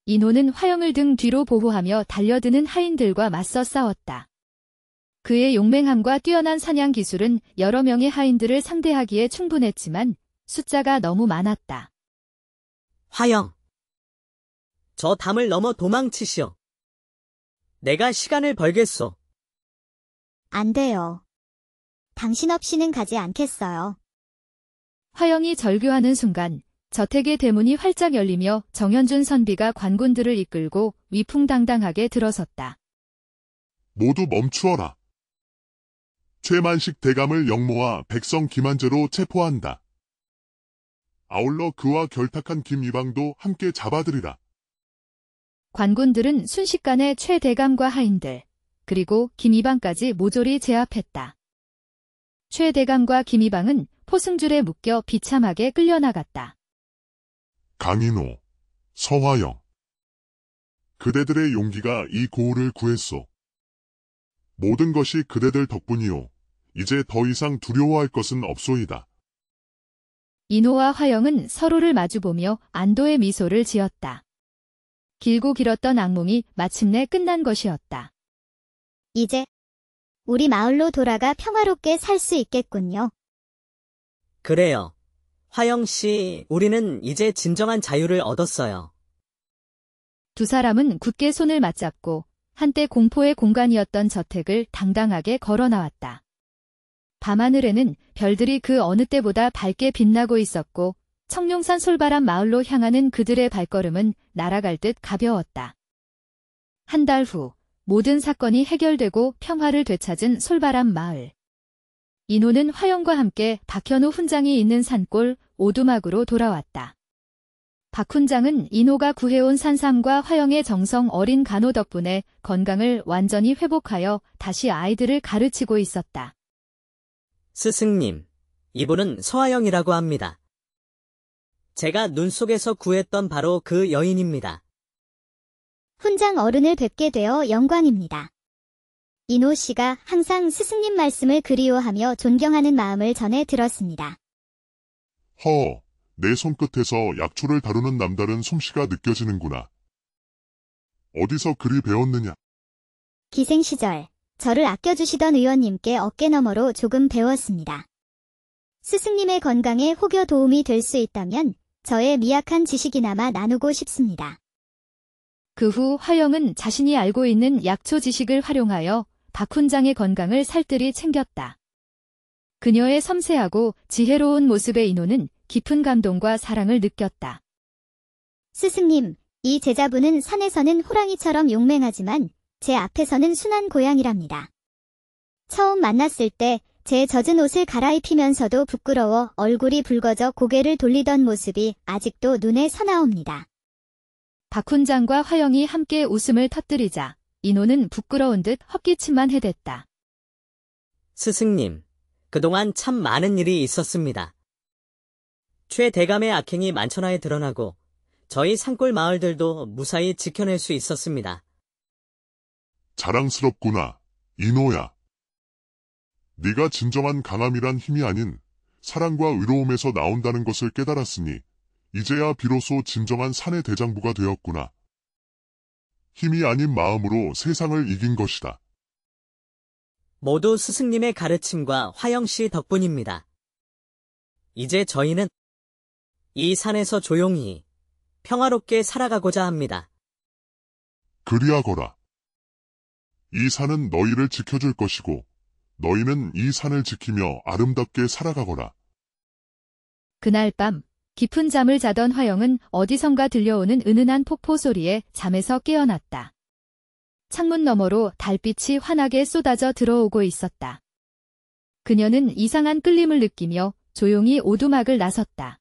[SPEAKER 1] 인호는 화영을 등 뒤로 보호하며 달려드는 하인들과 맞서 싸웠다. 그의 용맹함과 뛰어난 사냥 기술은 여러 명의 하인들을 상대하기에 충분했지만 숫자가 너무 많았다.
[SPEAKER 2] 화영. 저 담을 넘어 도망치시오. 내가 시간을 벌겠소.
[SPEAKER 4] 안 돼요. 당신 없이는 가지 않겠어요.
[SPEAKER 1] 화영이 절규하는 순간 저택의 대문이 활짝 열리며 정현준 선비가 관군들을 이끌고 위풍당당하게 들어섰다.
[SPEAKER 3] 모두 멈추어라. 최만식 대감을 영모와 백성 김한재로 체포한다. 아울러 그와 결탁한 김이방도 함께 잡아들이라.
[SPEAKER 1] 관군들은 순식간에 최 대감과 하인들, 그리고 김이방까지 모조리 제압했다. 최 대감과 김이방은 포승줄에 묶여 비참하게 끌려나갔다.
[SPEAKER 3] 강인호, 서화영. 그대들의 용기가 이 고을을 구했소. 모든 것이 그대들 덕분이오. 이제 더 이상 두려워할 것은 없소이다.
[SPEAKER 1] 인호와 화영은 서로를 마주보며 안도의 미소를 지었다. 길고 길었던 악몽이 마침내 끝난 것이었다.
[SPEAKER 4] 이제 우리 마을로 돌아가 평화롭게 살 수 있겠군요.
[SPEAKER 2] 그래요. 화영 씨, 우리는 이제 진정한 자유를 얻었어요.
[SPEAKER 1] 두 사람은 굳게 손을 맞잡고 한때 공포의 공간이었던 저택을 당당하게 걸어 나왔다. 밤하늘에는 별들이 그 어느 때보다 밝게 빛나고 있었고 청룡산 솔바람 마을로 향하는 그들의 발걸음은 날아갈 듯 가벼웠다. 한 달 후 모든 사건이 해결되고 평화를 되찾은 솔바람 마을. 인호는 화영과 함께 박현우 훈장이 있는 산골 오두막으로 돌아왔다. 박 훈장은 인호가 구해온 산삼과 화영의 정성 어린 간호 덕분에 건강을 완전히 회복하여 다시 아이들을 가르치고 있었다.
[SPEAKER 2] 스승님, 이분은 서화영이라고 합니다. 제가 눈 속에서 구했던 바로 그 여인입니다.
[SPEAKER 4] 훈장 어른을 뵙게 되어 영광입니다. 인호 씨가 항상 스승님 말씀을 그리워하며 존경하는 마음을 전해 들었습니다.
[SPEAKER 3] 내 손끝에서 약초를 다루는 남다른 솜씨가 느껴지는구나. 어디서 그리 배웠느냐?
[SPEAKER 4] 기생 시절 저를 아껴주시던 의원님께 어깨너머로 조금 배웠습니다. 스승님의 건강에 혹여 도움이 될 수 있다면 저의 미약한 지식이나마 나누고 싶습니다.
[SPEAKER 1] 그 후 화영은 자신이 알고 있는 약초 지식을 활용하여 박 훈장의 건강을 살뜰히 챙겼다. 그녀의 섬세하고 지혜로운 모습에 인호는 깊은 감동과 사랑을 느꼈다.
[SPEAKER 4] 스승님, 이 제자분은 산에서는 호랑이처럼 용맹하지만 제 앞에서는 순한 고양이랍니다. 처음 만났을 때 제 젖은 옷을 갈아입히면서도 부끄러워 얼굴이 붉어져 고개를 돌리던 모습이 아직도 눈에 선하옵니다.
[SPEAKER 1] 박 훈장과 화영이 함께 웃음을 터뜨리자 인호는 부끄러운 듯 헛기침만 해댔다.
[SPEAKER 2] 스승님, 그동안 참 많은 일이 있었습니다. 최대감의 악행이 만천하에 드러나고 저희 산골 마을들도 무사히 지켜낼 수 있었습니다.
[SPEAKER 3] 자랑스럽구나, 인호야. 네가 진정한 강함이란 힘이 아닌 사랑과 의로움에서 나온다는 것을 깨달았으니 이제야 비로소 진정한 산의 대장부가 되었구나. 힘이 아닌 마음으로 세상을 이긴 것이다.
[SPEAKER 2] 모두 스승님의 가르침과 화영 씨 덕분입니다. 이제 저희는 이 산에서 조용히 평화롭게 살아가고자 합니다.
[SPEAKER 3] 그리하거라. 이 산은 너희를 지켜줄 것이고 너희는 이 산을 지키며 아름답게 살아가거라.
[SPEAKER 1] 그날 밤 깊은 잠을 자던 화영은 어디선가 들려오는 은은한 폭포 소리에 잠에서 깨어났다. 창문 너머로 달빛이 환하게 쏟아져 들어오고 있었다. 그녀는 이상한 끌림을 느끼며 조용히 오두막을 나섰다.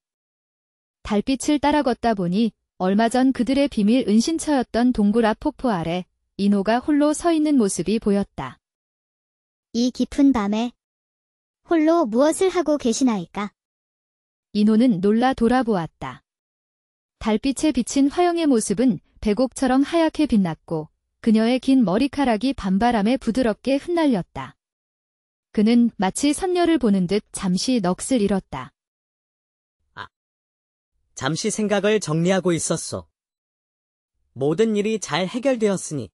[SPEAKER 1] 달빛을 따라 걷다 보니 얼마 전 그들의 비밀 은신처였던 동굴 앞 폭포 아래 인호가 홀로 서 있는 모습이 보였다.
[SPEAKER 4] 이 깊은 밤에 홀로 무엇을 하고 계시나이까?
[SPEAKER 1] 인호는 놀라 돌아보았다. 달빛에 비친 화영의 모습은 백옥처럼 하얗게 빛났고 그녀의 긴 머리카락이 밤바람에 부드럽게 흩날렸다. 그는 마치 선녀를 보는 듯 잠시 넋을 잃었다.
[SPEAKER 2] 잠시 생각을 정리하고 있었소. 모든 일이 잘 해결되었으니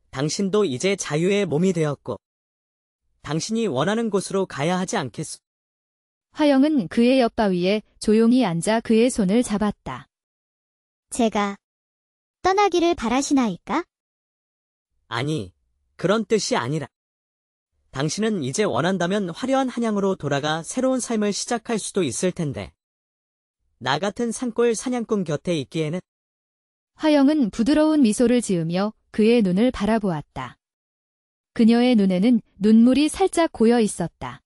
[SPEAKER 2] 당신도 이제 자유의 몸이 되었고 당신이 원하는 곳으로 가야 하지 않겠소.
[SPEAKER 1] 화영은 그의 옆바위에 조용히 앉아 그의 손을 잡았다.
[SPEAKER 4] 제가 떠나기를 바라시나이까?
[SPEAKER 2] 아니, 그런 뜻이 아니라 당신은 이제 원한다면 화려한 한양으로 돌아가 새로운 삶을 시작할 수도 있을 텐데 나 같은 산골 사냥꾼 곁에 있기에는.
[SPEAKER 1] 화영은 부드러운 미소를 지으며 그의 눈을 바라보았다. 그녀의 눈에는 눈물이 살짝 고여 있었다.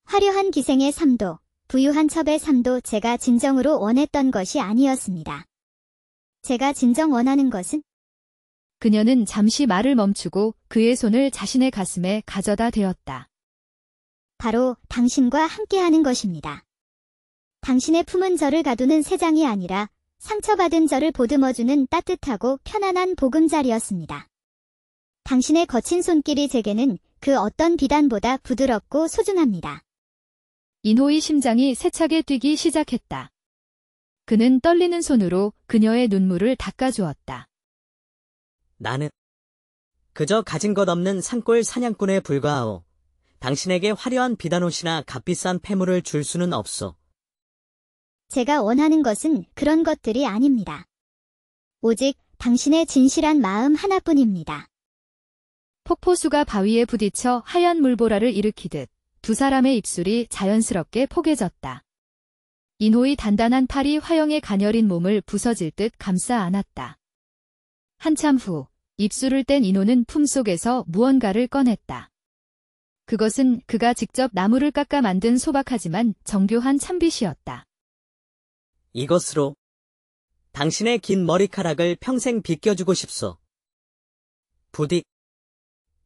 [SPEAKER 4] 화려한 기생의 삶도, 부유한 첩의 삶도 제가 진정으로 원했던 것이 아니었습니다. 제가 진정 원하는 것은?
[SPEAKER 1] 그녀는 잠시 말을 멈추고 그의 손을 자신의 가슴에 가져다 대었다.
[SPEAKER 4] 바로 당신과 함께하는 것입니다. 당신의 품은 저를 가두는 새장이 아니라 상처받은 저를 보듬어주는 따뜻하고 편안한 보금자리였습니다. 당신의 거친 손길이 제게는 그 어떤 비단보다 부드럽고 소중합니다.
[SPEAKER 1] 인호의 심장이 세차게 뛰기 시작했다. 그는 떨리는 손으로 그녀의 눈물을 닦아주었다.
[SPEAKER 2] 나는 그저 가진 것 없는 산골 사냥꾼에 불과하오. 당신에게 화려한 비단옷이나 값비싼 폐물을 줄 수는 없소.
[SPEAKER 4] 제가 원하는 것은 그런 것들이 아닙니다. 오직 당신의 진실한 마음 하나뿐입니다.
[SPEAKER 1] 폭포수가 바위에 부딪혀 하얀 물보라를 일으키듯 두 사람의 입술이 자연스럽게 포개졌다. 인호의 단단한 팔이 화영의 가녀린 몸을 부서질 듯 감싸 안았다. 한참 후 입술을 뗀 인호는 품속에서 무언가를 꺼냈다. 그것은 그가 직접 나무를 깎아 만든 소박하지만 정교한 참빗이었다.
[SPEAKER 2] 이것으로 당신의 긴 머리카락을 평생 빗겨주고 싶소. 부디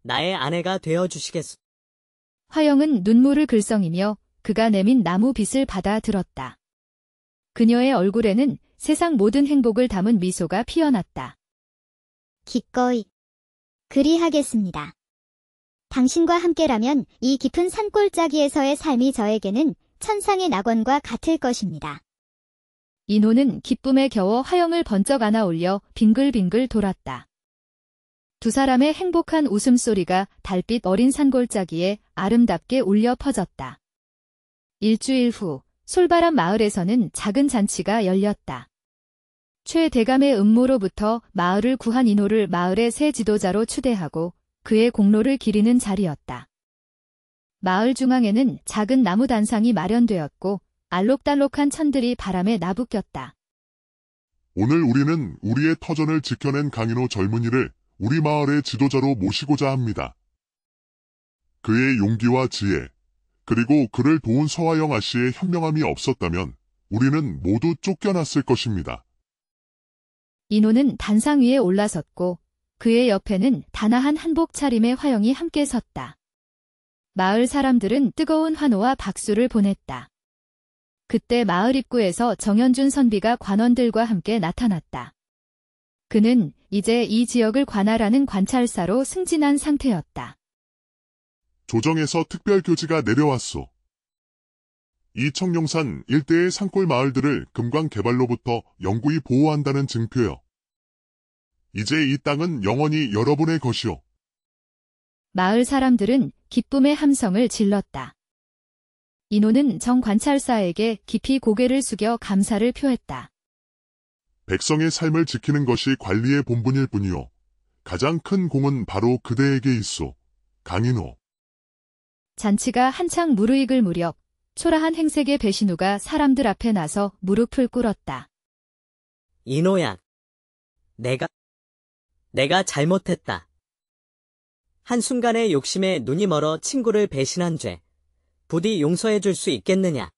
[SPEAKER 2] 나의 아내가 되어주시겠소.
[SPEAKER 1] 화영은 눈물을 글썽이며 그가 내민 나무 빗을 받아 들었다. 그녀의 얼굴에는 세상 모든 행복을 담은 미소가 피어났다.
[SPEAKER 4] 기꺼이 그리하겠습니다. 당신과 함께라면 이 깊은 산골짜기에서의 삶이 저에게는 천상의 낙원과 같을 것입니다.
[SPEAKER 1] 인호는 기쁨에 겨워 화영을 번쩍 안아 올려 빙글빙글 돌았다. 두 사람의 행복한 웃음소리가 달빛 어린 산골짜기에 아름답게 울려 퍼졌다. 일주일 후 솔바람 마을에서는 작은 잔치가 열렸다. 최 대감의 음모로부터 마을을 구한 인호를 마을의 새 지도자로 추대하고 그의 공로를 기리는 자리였다. 마을 중앙에는 작은 나무 단상이 마련되었고 알록달록한 천들이 바람에 나부꼈다.
[SPEAKER 3] 오늘 우리는 우리의 터전을 지켜낸 강인호 젊은이를 우리 마을의 지도자로 모시고자 합니다. 그의 용기와 지혜, 그리고 그를 도운 서화영 아씨의 현명함이 없었다면 우리는 모두 쫓겨났을 것입니다.
[SPEAKER 1] 인호는 단상 위에 올라섰고 그의 옆에는 단아한 한복 차림의 화영이 함께 섰다. 마을 사람들은 뜨거운 환호와 박수를 보냈다. 그때 마을 입구에서 정현준 선비가 관원들과 함께 나타났다. 그는 이제 이 지역을 관할하는 관찰사로 승진한 상태였다.
[SPEAKER 3] 조정에서 특별교지가 내려왔소. 이 청룡산 일대의 산골 마을들을 금광 개발로부터 영구히 보호한다는 증표요. 이제 이 땅은 영원히 여러분의 것이오.
[SPEAKER 1] 마을 사람들은 기쁨의 함성을 질렀다. 인호는 정 관찰사에게 깊이 고개를 숙여 감사를 표했다.
[SPEAKER 3] 백성의 삶을 지키는 것이 관리의 본분일 뿐이오. 가장 큰 공은 바로 그대에게 있소. 강인호.
[SPEAKER 1] 잔치가 한창 무르익을 무렵 초라한 행색의 배신우가 사람들 앞에 나서 무릎을 꿇었다.
[SPEAKER 2] 인호야, 내가 잘못했다. 한순간의 욕심에 눈이 멀어 친구를 배신한 죄, 부디 용서해 줄 수 있겠느냐.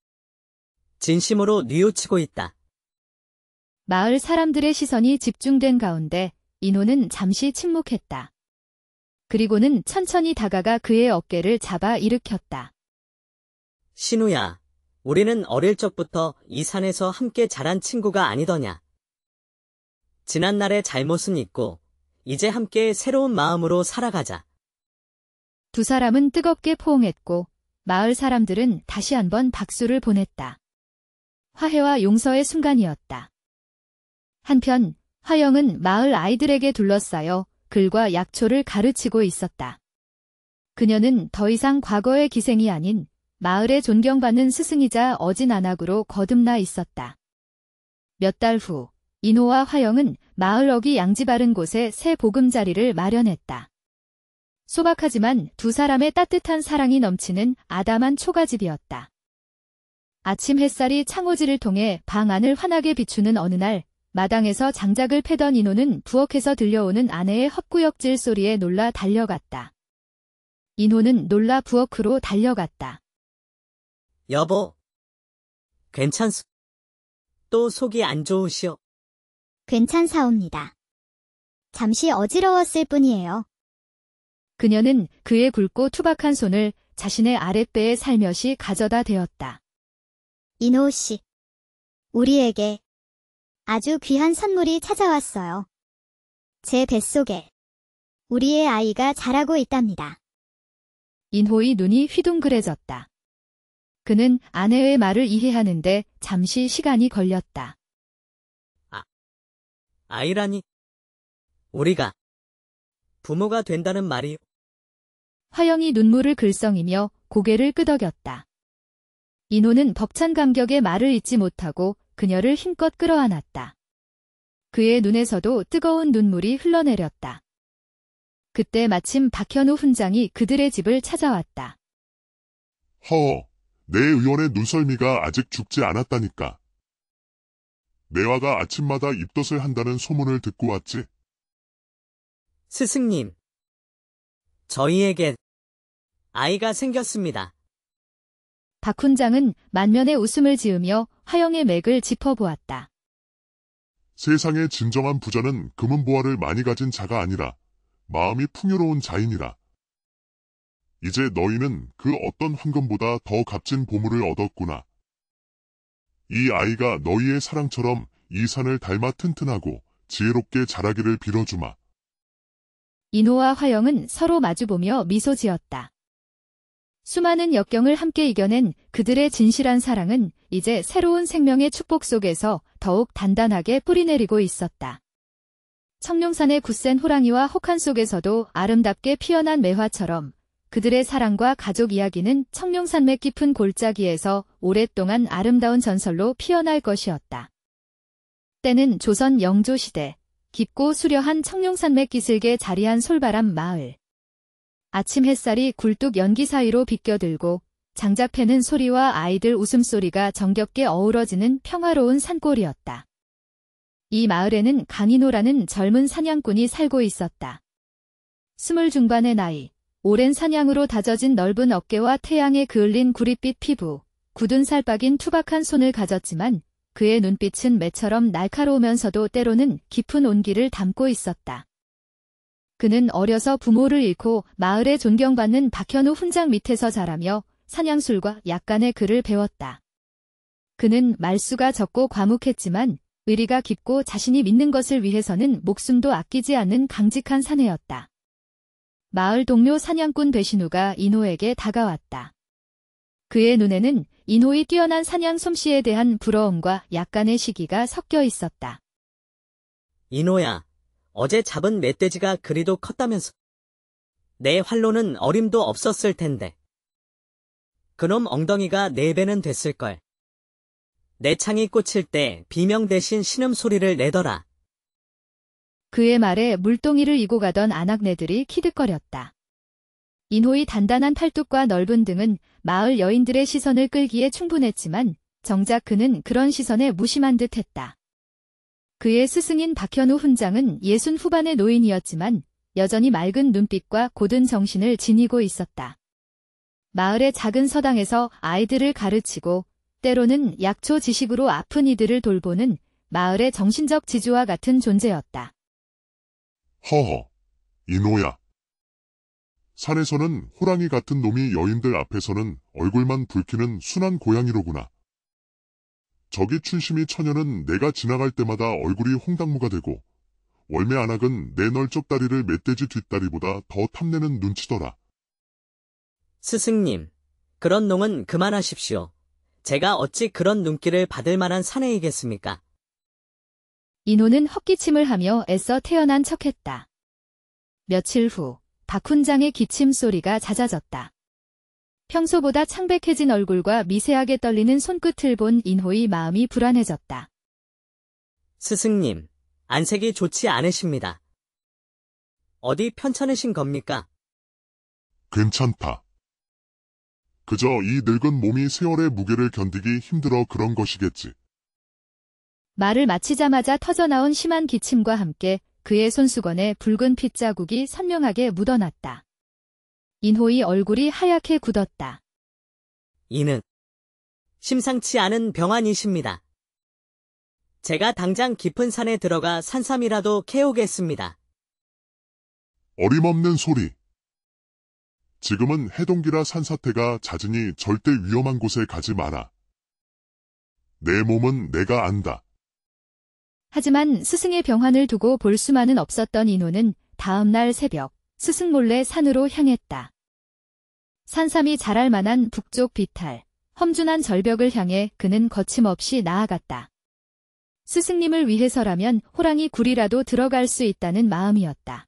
[SPEAKER 2] 진심으로 뉘우치고 있다.
[SPEAKER 1] 마을 사람들의 시선이 집중된 가운데 인호는 잠시 침묵했다. 그리고는 천천히 다가가 그의 어깨를 잡아 일으켰다.
[SPEAKER 2] 신우야, 우리는 어릴 적부터 이 산에서 함께 자란 친구가 아니더냐. 지난날의 잘못은 잊고 이제 함께 새로운 마음으로 살아가자.
[SPEAKER 1] 두 사람은 뜨겁게 포옹했고 마을 사람들은 다시 한번 박수를 보냈다. 화해와 용서의 순간이었다. 한편 화영은 마을 아이들에게 둘러싸여 글과 약초를 가르치고 있었다. 그녀는 더 이상 과거의 기생이 아닌 마을에 존경받는 스승이자 어진 안악으로 거듭나 있었다. 몇 달 후 인호와 화영은 마을 어귀 양지 바른 곳에 새 보금자리를 마련했다. 소박하지만 두 사람의 따뜻한 사랑이 넘치는 아담한 초가집이었다. 아침 햇살이 창호지를 통해 방 안을 환하게 비추는 어느 날 마당에서 장작을 패던 인호는 부엌에서 들려오는 아내의 헛구역질 소리에 놀라 달려갔다. 인호는 놀라 부엌으로 달려갔다.
[SPEAKER 2] 여보, 괜찮소? 또 속이 안 좋으시오?
[SPEAKER 4] 괜찮사옵니다. 잠시 어지러웠을 뿐이에요.
[SPEAKER 1] 그녀는 그의 굵고 투박한 손을 자신의 아랫배에 살며시 가져다 대었다.
[SPEAKER 4] 인호 씨, 우리에게 아주 귀한 선물이 찾아왔어요. 제 뱃속에 우리의 아이가 자라고 있답니다.
[SPEAKER 1] 인호의 눈이 휘둥그레졌다. 그는 아내의 말을 이해하는데 잠시 시간이 걸렸다.
[SPEAKER 2] 아이라니? 우리가 부모가 된다는 말이오?
[SPEAKER 1] 화영이 눈물을 글썽이며 고개를 끄덕였다. 인호는 벅찬 감격에 말을 잇지 못하고 그녀를 힘껏 끌어안았다. 그의 눈에서도 뜨거운 눈물이 흘러내렸다. 그때 마침 박현우 훈장이 그들의 집을 찾아왔다.
[SPEAKER 3] 내 의원의 눈썰미가 아직 죽지 않았다니까. 내화가 아침마다 입덧을 한다는 소문을 듣고 왔지.
[SPEAKER 2] 스승님, 저희에게 아이가 생겼습니다.
[SPEAKER 1] 박 훈장은 만면에 웃음을 지으며 화영의 맥을 짚어보았다.
[SPEAKER 3] 세상의 진정한 부자는 금은보화를 많이 가진 자가 아니라 마음이 풍요로운 자이니라. 이제 너희는 그 어떤 황금보다 더 값진 보물을 얻었구나. 이 아이가 너희의 사랑처럼 이 산을 닮아 튼튼하고 지혜롭게 자라기를 빌어주마.
[SPEAKER 1] 인호와 화영은 서로 마주보며 미소 지었다. 수많은 역경을 함께 이겨낸 그들의 진실한 사랑은 이제 새로운 생명의 축복 속에서 더욱 단단하게 뿌리내리고 있었다. 청룡산의 굳센 호랑이와 혹한 속에서도 아름답게 피어난 매화처럼 그들의 사랑과 가족 이야기는 청룡산맥 깊은 골짜기에서 오랫동안 아름다운 전설로 피어날 것이었다. 때는 조선 영조시대, 깊고 수려한 청룡산맥 기슭에 자리한 솔바람 마을. 아침 햇살이 굴뚝 연기 사이로 비껴들고 장작패는 소리와 아이들 웃음소리가 정겹게 어우러지는 평화로운 산골이었다. 이 마을에는 강인호라는 젊은 사냥꾼이 살고 있었다. 20 중반의 나이, 오랜 사냥으로 다져진 넓은 어깨와 태양에 그을린 구릿빛 피부, 굳은 살박인 투박한 손을 가졌지만 그의 눈빛은 매처럼 날카로우면서도 때로는 깊은 온기를 담고 있었다. 그는 어려서 부모를 잃고 마을에 존경받는 박현우 훈장 밑에서 자라며 사냥술과 약간의 글을 배웠다. 그는 말수가 적고 과묵했지만 의리가 깊고 자신이 믿는 것을 위해서는 목숨도 아끼지 않는 강직한 사내였다. 마을 동료 사냥꾼 배신우가 인호에게 다가왔다. 그의 눈에는 인호의 뛰어난 사냥 솜씨에 대한 부러움과 약간의 시기가 섞여 있었다.
[SPEAKER 2] 인호야, 어제 잡은 멧돼지가 그리도 컸다면서. 내 활로는 어림도 없었을 텐데. 그놈 엉덩이가 4배는 됐을걸. 내 창이 꽂힐 때 비명 대신 신음소리를 내더라.
[SPEAKER 1] 그의 말에 물동이를 이고 가던 아낙네들이 키득거렸다. 인호의 단단한 팔뚝과 넓은 등은 마을 여인들의 시선을 끌기에 충분했지만 정작 그는 그런 시선에 무심한 듯했다. 그의 스승인 박현우 훈장은 60 후반의 노인이었지만 여전히 맑은 눈빛과 고든 정신을 지니고 있었다. 마을의 작은 서당에서 아이들을 가르치고 때로는 약초 지식으로 아픈 이들을 돌보는 마을의 정신적 지주와 같은 존재였다.
[SPEAKER 3] 인호야. 산에서는 호랑이 같은 놈이 여인들 앞에서는 얼굴만 붉히는 순한 고양이로구나. 저기 춘심이 처녀는 내가 지나갈 때마다 얼굴이 홍당무가 되고 월매 안악은 내 널쩍 다리를 멧돼지 뒷다리보다 더 탐내는 눈치더라.
[SPEAKER 2] 스승님, 그런 농은 그만하십시오. 제가 어찌 그런 눈길을 받을 만한 사내이겠습니까?
[SPEAKER 1] 인호는 헛기침을 하며 애써 태어난 척했다. 며칠 후 박 훈장의 기침 소리가 잦아졌다. 평소보다 창백해진 얼굴과 미세하게 떨리는 손끝을 본 인호의 마음이 불안해졌다.
[SPEAKER 2] 스승님, 안색이 좋지 않으십니다. 어디 편찮으신 겁니까?
[SPEAKER 3] 괜찮다. 그저 이 늙은 몸이 세월의 무게를 견디기 힘들어 그런 것이겠지.
[SPEAKER 1] 말을 마치자마자 터져나온 심한 기침과 함께 그의 손수건에 붉은 핏자국이 선명하게 묻어났다. 인호의 얼굴이 하얗게 굳었다.
[SPEAKER 2] 이는 심상치 않은 병환이십니다. 제가 당장 깊은 산에 들어가 산삼이라도 캐오겠습니다.
[SPEAKER 3] 어림없는 소리. 지금은 해동기라 산사태가 잦으니 절대 위험한 곳에 가지 마라. 내 몸은 내가 안다.
[SPEAKER 1] 하지만 스승의 병환을 두고 볼 수만은 없었던 인호는 다음 날 새벽 스승 몰래 산으로 향했다. 산삼이 자랄 만한 북쪽 비탈, 험준한 절벽을 향해 그는 거침없이 나아갔다. 스승님을 위해서라면 호랑이 굴이라도 들어갈 수 있다는 마음이었다.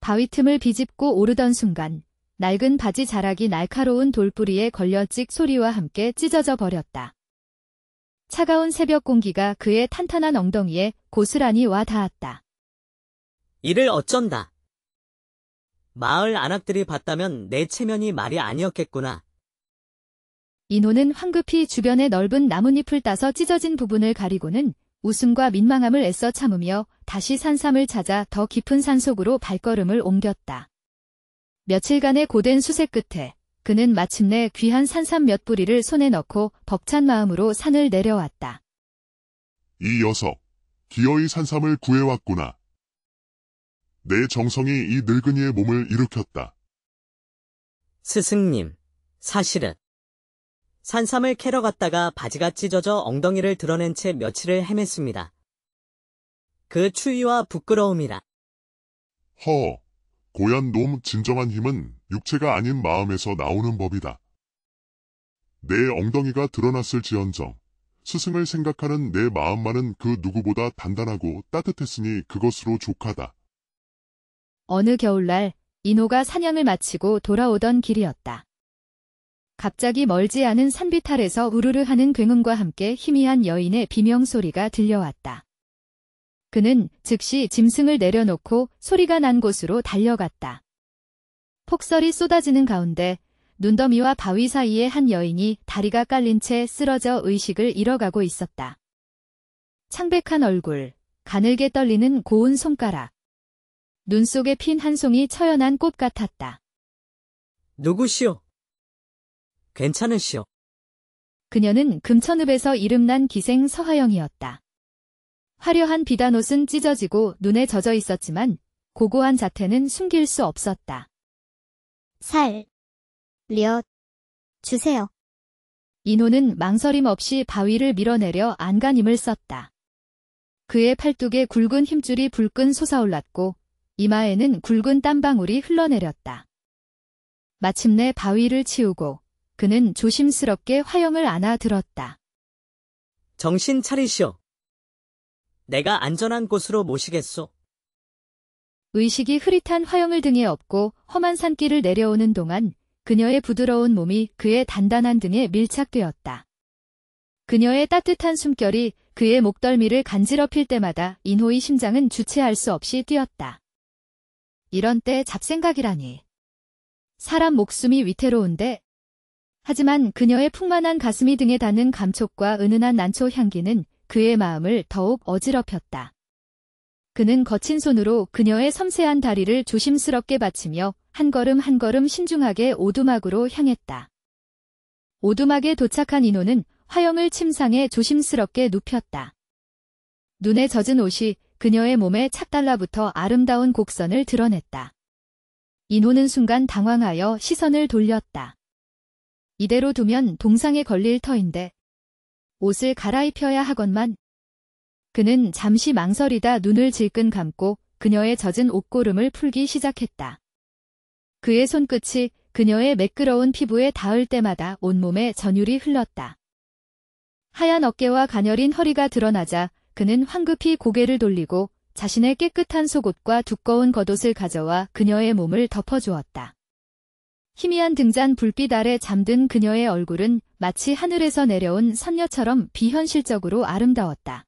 [SPEAKER 1] 바위 틈을 비집고 오르던 순간 낡은 바지 자락이 날카로운 돌뿌리에 걸려 찍 소리와 함께 찢어져 버렸다. 차가운 새벽 공기가 그의 탄탄한 엉덩이에 고스란히 와 닿았다.
[SPEAKER 2] 이를 어쩐다. 마을 안악들이 봤다면 내 체면이 말이 아니었겠구나.
[SPEAKER 1] 인호는 황급히 주변의 넓은 나뭇잎을 따서 찢어진 부분을 가리고는 웃음과 민망함을 애써 참으며 다시 산삼을 찾아 더 깊은 산속으로 발걸음을 옮겼다. 며칠간의 고된 수색 끝에 그는 마침내 귀한 산삼 몇 뿌리를 손에 넣고 벅찬 마음으로 산을 내려왔다.
[SPEAKER 3] 이 녀석, 기어이 산삼을 구해왔구나. 내 정성이 이 늙은이의 몸을 일으켰다.
[SPEAKER 2] 스승님, 사실은 산삼을 캐러 갔다가 바지가 찢어져 엉덩이를 드러낸 채 며칠을 헤맸습니다. 그 추위와 부끄러움이라.
[SPEAKER 3] 고얀 놈 진정한 힘은 육체가 아닌 마음에서 나오는 법이다. 내 엉덩이가 드러났을지언정 스승을 생각하는 내 마음만은 그 누구보다 단단하고 따뜻했으니 그것으로 족하다.
[SPEAKER 1] 어느 겨울날 인호가 사냥을 마치고 돌아오던 길이었다. 갑자기 멀지 않은 산비탈에서 우르르 하는 굉음과 함께 희미한 여인의 비명소리가 들려왔다. 그는 즉시 짐승을 내려놓고 소리가 난 곳으로 달려갔다. 폭설이 쏟아지는 가운데 눈더미와 바위 사이에 한 여인이 다리가 깔린 채 쓰러져 의식을 잃어가고 있었다. 창백한 얼굴, 가늘게 떨리는 고운 손가락. 눈 속에 핀 한 송이 처연한 꽃 같았다.
[SPEAKER 2] 누구시오? 괜찮으시오?
[SPEAKER 1] 그녀는 금천읍에서 이름난 기생 서하영이었다. 화려한 비단옷은 찢어지고 눈에 젖어 있었지만 고고한 자태는 숨길 수 없었다.
[SPEAKER 4] 주세요.
[SPEAKER 1] 인호는 망설임 없이 바위를 밀어내려 안간힘을 썼다. 그의 팔뚝에 굵은 힘줄이 불끈 솟아올랐고 이마에는 굵은 땀방울이 흘러내렸다. 마침내 바위를 치우고 그는 조심스럽게 화영을 안아 들었다.
[SPEAKER 2] 정신 차리시오. 내가 안전한 곳으로 모시겠소.
[SPEAKER 1] 의식이 흐릿한 화영을 등에 업고 험한 산길을 내려오는 동안 그녀의 부드러운 몸이 그의 단단한 등에 밀착되었다. 그녀의 따뜻한 숨결이 그의 목덜미를 간지럽힐 때마다 인호의 심장은 주체할 수 없이 뛰었다. 이런 때 잡생각이라니. 사람 목숨이 위태로운데. 하지만 그녀의 풍만한 가슴이 등에 닿는 감촉과 은은한 난초 향기는 그의 마음을 더욱 어지럽혔다. 그는 거친 손으로 그녀의 섬세한 다리를 조심스럽게 받치며 한 걸음 한 걸음 신중하게 오두막으로 향했다. 오두막에 도착한 인호는 화영을 침상에 조심스럽게 눕혔다. 눈에 젖은 옷이 그녀의 몸에 착 달라붙어 아름다운 곡선을 드러냈다. 인호는 순간 당황하여 시선을 돌렸다. 이대로 두면 동상에 걸릴 터인데 옷을 갈아입혀야 하건만. 그는 잠시 망설이다 눈을 질끈 감고 그녀의 젖은 옷고름을 풀기 시작했다. 그의 손끝이 그녀의 매끄러운 피부에 닿을 때마다 온몸에 전율이 흘렀다. 하얀 어깨와 가녀린 허리가 드러나자 그는 황급히 고개를 돌리고 자신의 깨끗한 속옷과 두꺼운 겉옷을 가져와 그녀의 몸을 덮어주었다. 희미한 등잔 불빛 아래 잠든 그녀의 얼굴은 마치 하늘에서 내려온 선녀처럼 비현실적으로 아름다웠다.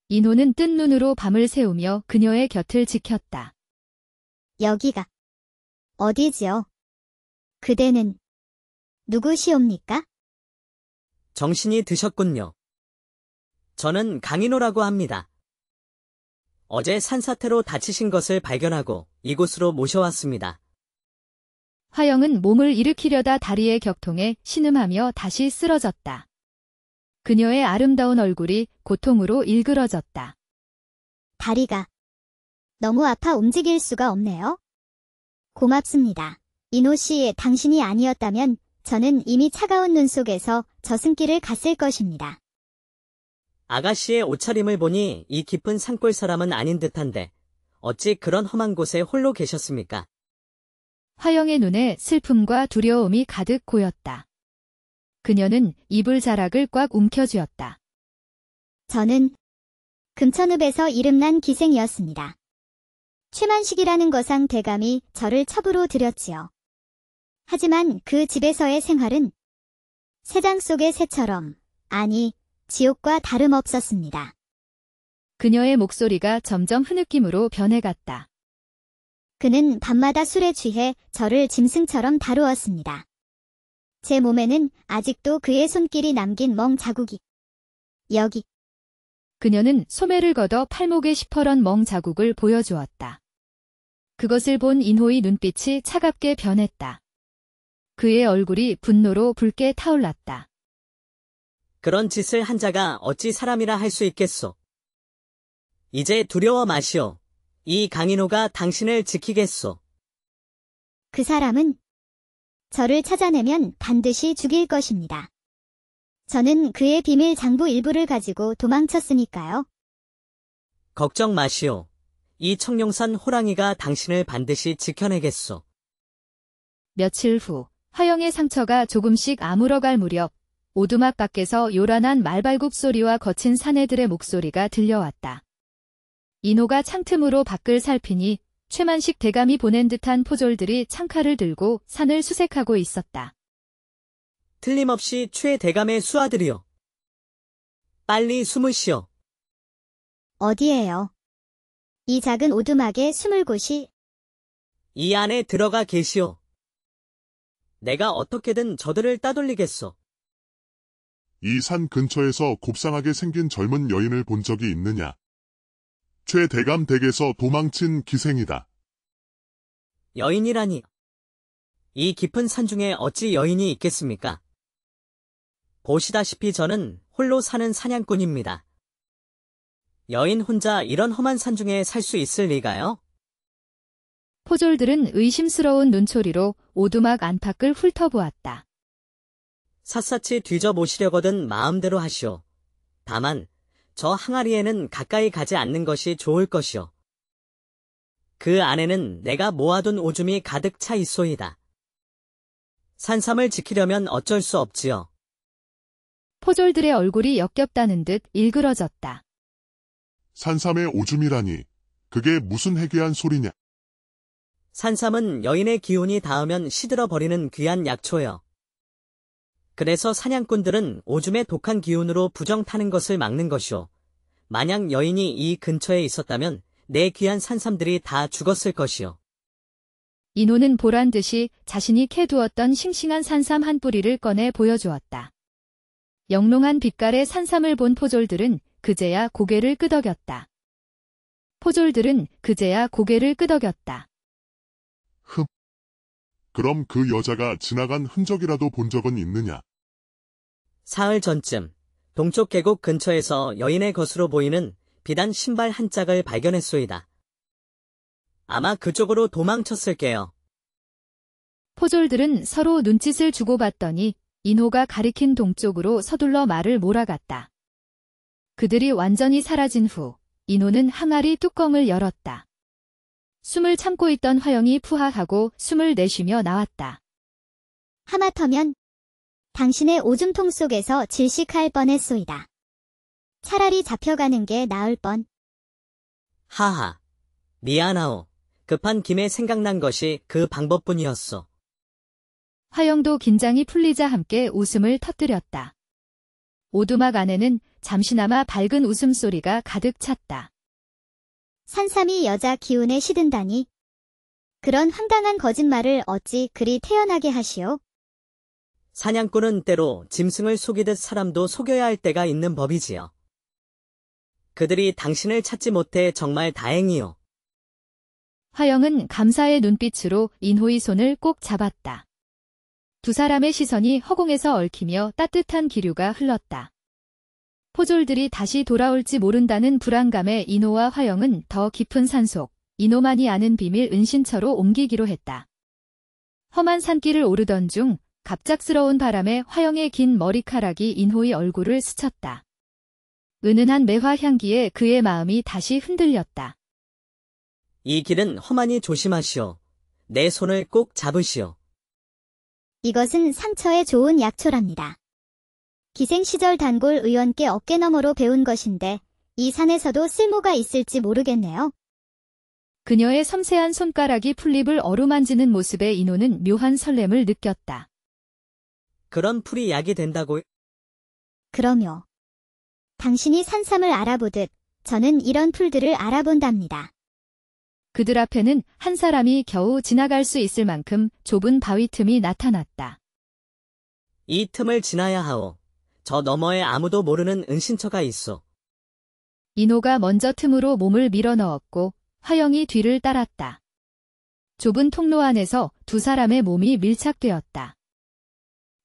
[SPEAKER 1] 인호는 뜬 눈으로 밤을 새우며 그녀의 곁을 지켰다.
[SPEAKER 4] 여기가 어디지요? 그대는 누구시옵니까?
[SPEAKER 2] 정신이 드셨군요. 저는 강인호라고 합니다. 어제 산사태로 다치신 것을 발견하고 이곳으로 모셔왔습니다.
[SPEAKER 1] 화영은 몸을 일으키려다 다리의 격통에 신음하며 다시 쓰러졌다. 그녀의 아름다운 얼굴이 고통으로 일그러졌다.
[SPEAKER 4] 다리가 너무 아파 움직일 수가 없네요. 고맙습니다. 인호 씨, 당신이 아니었다면 저는 이미 차가운 눈 속에서 저승길을 갔을 것입니다.
[SPEAKER 2] 아가씨의 옷차림을 보니 이 깊은 산골 사람은 아닌 듯한데 어찌 그런 험한 곳에 홀로 계셨습니까?
[SPEAKER 1] 화영의 눈에 슬픔과 두려움이 가득 고였다. 그녀는 이불 자락을 꽉 움켜쥐었다.
[SPEAKER 4] 저는 금천읍에서 이름난 기생이었습니다. 최만식이라는 거상 대감이 저를 첩으로 들였지요. 하지만 그 집에서의 생활은 새장 속의 새처럼, 아니, 지옥과 다름없었습니다.
[SPEAKER 1] 그녀의 목소리가 점점 흐느낌으로 변해갔다.
[SPEAKER 4] 그는 밤마다 술에 취해 저를 짐승처럼 다루었습니다. 제 몸에는 아직도 그의 손길이 남긴 멍 자국이. 여기.
[SPEAKER 1] 그녀는 소매를 걷어 팔목에 시퍼런 멍 자국을 보여주었다. 그것을 본 인호의 눈빛이 차갑게 변했다. 그의 얼굴이 분노로 붉게 타올랐다.
[SPEAKER 2] 그런 짓을 한 자가 어찌 사람이라 할 수 있겠소. 이제 두려워 마시오. 이 강인호가 당신을 지키겠소.
[SPEAKER 4] 그 사람은 저를 찾아내면 반드시 죽일 것입니다. 저는 그의 비밀 장부 일부를 가지고 도망쳤으니까요.
[SPEAKER 2] 걱정 마시오. 이 청룡산 호랑이가 당신을 반드시 지켜내겠소.
[SPEAKER 1] 며칠 후 화영의 상처가 조금씩 아물어갈 무렵 오두막 밖에서 요란한 말발굽 소리와 거친 사내들의 목소리가 들려왔다. 인호가 창틈으로 밖을 살피니 최만식 대감이 보낸 듯한 포졸들이 창칼을 들고 산을 수색하고 있었다.
[SPEAKER 2] 틀림없이 최 대감의 수하들이요. 빨리 숨으시오.
[SPEAKER 4] 어디에요? 이 작은 오두막에 숨을 곳이.
[SPEAKER 2] 이 안에 들어가 계시오. 내가 어떻게든 저들을 따돌리겠소.
[SPEAKER 3] 이 산 근처에서 곱상하게 생긴 젊은 여인을 본 적이 있느냐? 최 대감 댁에서 도망친 기생이다.
[SPEAKER 2] 여인이라니. 이 깊은 산 중에 어찌 여인이 있겠습니까? 보시다시피 저는 홀로 사는 사냥꾼입니다. 여인 혼자 이런 험한 산 중에 살 수 있을 리가요?
[SPEAKER 1] 포졸들은 의심스러운 눈초리로 오두막 안팎을 훑어보았다.
[SPEAKER 2] 샅샅이 뒤져보시려거든 마음대로 하시오. 다만 저 항아리에는 가까이 가지 않는 것이 좋을 것이오. 그 안에는 내가 모아둔 오줌이 가득 차 있소이다. 산삼을 지키려면 어쩔 수 없지요.
[SPEAKER 1] 포졸들의 얼굴이 역겹다는 듯 일그러졌다.
[SPEAKER 3] 산삼의 오줌이라니. 그게 무슨 해괴한 소리냐?
[SPEAKER 2] 산삼은 여인의 기운이 닿으면 시들어버리는 귀한 약초요. 그래서 사냥꾼들은 오줌의 독한 기운으로 부정 타는 것을 막는 것이오. 만약 여인이 이 근처에 있었다면 내 귀한 산삼들이 다 죽었을 것이오.
[SPEAKER 1] 인호는 보란듯이 자신이 캐두었던 싱싱한 산삼 한 뿌리를 꺼내 보여주었다. 영롱한 빛깔의 산삼을 본 포졸들은 그제야 고개를 끄덕였다.
[SPEAKER 3] 그럼 그 여자가 지나간 흔적이라도 본 적은 있느냐?
[SPEAKER 2] 사흘 전쯤 동쪽 계곡 근처에서 여인의 것으로 보이는 비단 신발 한 짝을 발견했소이다. 아마 그쪽으로 도망쳤을게요.
[SPEAKER 1] 포졸들은 서로 눈짓을 주고받더니 인호가 가리킨 동쪽으로 서둘러 말을 몰아갔다. 그들이 완전히 사라진 후 인호는 항아리 뚜껑을 열었다. 숨을 참고 있던 화영이 푸하하고 숨을 내쉬며 나왔다.
[SPEAKER 4] 하마터면 당신의 오줌통 속에서 질식할 뻔했소이다. 차라리 잡혀가는 게 나을 뻔.
[SPEAKER 2] 하하, 미안하오. 급한 김에 생각난 것이 그 방법뿐이었소.
[SPEAKER 1] 화영도 긴장이 풀리자 함께 웃음을 터뜨렸다. 오두막 안에는 잠시나마 밝은 웃음소리가 가득 찼다.
[SPEAKER 4] 산삼이 여자 기운에 시든다니. 그런 황당한 거짓말을 어찌 그리 태연하게 하시오?
[SPEAKER 2] 사냥꾼은 때로 짐승을 속이듯 사람도 속여야 할 때가 있는 법이지요. 그들이 당신을 찾지 못해 정말 다행이요.
[SPEAKER 1] 화영은 감사의 눈빛으로 인호의 손을 꼭 잡았다. 두 사람의 시선이 허공에서 얽히며 따뜻한 기류가 흘렀다. 포졸들이 다시 돌아올지 모른다는 불안감에 인호와 화영은 더 깊은 산속, 인호만이 아는 비밀 은신처로 옮기기로 했다. 험한 산길을 오르던 중 갑작스러운 바람에 화영의 긴 머리카락이 인호의 얼굴을 스쳤다. 은은한 매화 향기에 그의 마음이 다시 흔들렸다.
[SPEAKER 2] 이 길은 험하니 조심하시오. 내 손을 꼭 잡으시오.
[SPEAKER 4] 이것은 상처에 좋은 약초랍니다. 기생 시절 단골 의원께 어깨너머로 배운 것인데 이 산에서도 쓸모가 있을지 모르겠네요.
[SPEAKER 1] 그녀의 섬세한 손가락이 풀잎을 어루만지는 모습에 인호는 묘한 설렘을 느꼈다.
[SPEAKER 2] 그런 풀이 약이 된다고.
[SPEAKER 4] 그럼요. 당신이 산삼을 알아보듯 저는 이런 풀들을 알아본답니다.
[SPEAKER 1] 그들 앞에는 한 사람이 겨우 지나갈 수 있을 만큼 좁은 바위 틈이 나타났다.
[SPEAKER 2] 이 틈을 지나야 하오. 저 너머에 아무도 모르는 은신처가 있어.
[SPEAKER 1] 인호가 먼저 틈으로 몸을 밀어넣었고 화영이 뒤를 따랐다. 좁은 통로 안에서 두 사람의 몸이 밀착되었다.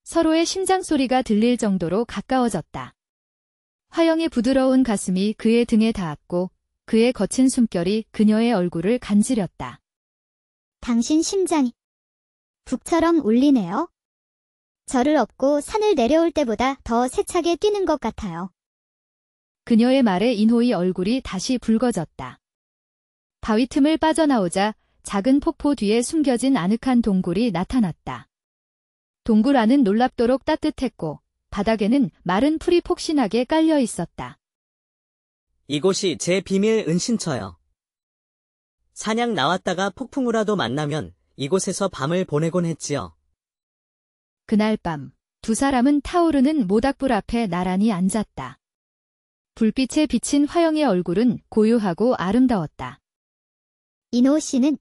[SPEAKER 1] 서로의 심장 소리가 들릴 정도로 가까워졌다. 화영의 부드러운 가슴이 그의 등에 닿았고 그의 거친 숨결이 그녀의 얼굴을 간지렸다.
[SPEAKER 4] 당신 심장이 북처럼 울리네요. 저를 업고 산을 내려올 때보다 더 세차게 뛰는 것 같아요.
[SPEAKER 1] 그녀의 말에 인호의 얼굴이 다시 붉어졌다. 바위 틈을 빠져나오자 작은 폭포 뒤에 숨겨진 아늑한 동굴이 나타났다. 동굴 안은 놀랍도록 따뜻했고 바닥에는 마른 풀이 폭신하게 깔려 있었다.
[SPEAKER 2] 이곳이 제 비밀 은신처요. 사냥 나왔다가 폭풍우라도 만나면 이곳에서 밤을 보내곤 했지요.
[SPEAKER 1] 그날 밤 두 사람은 타오르는 모닥불 앞에 나란히 앉았다. 불빛에 비친 화영의 얼굴은 고요하고 아름다웠다.
[SPEAKER 4] 인호 씨는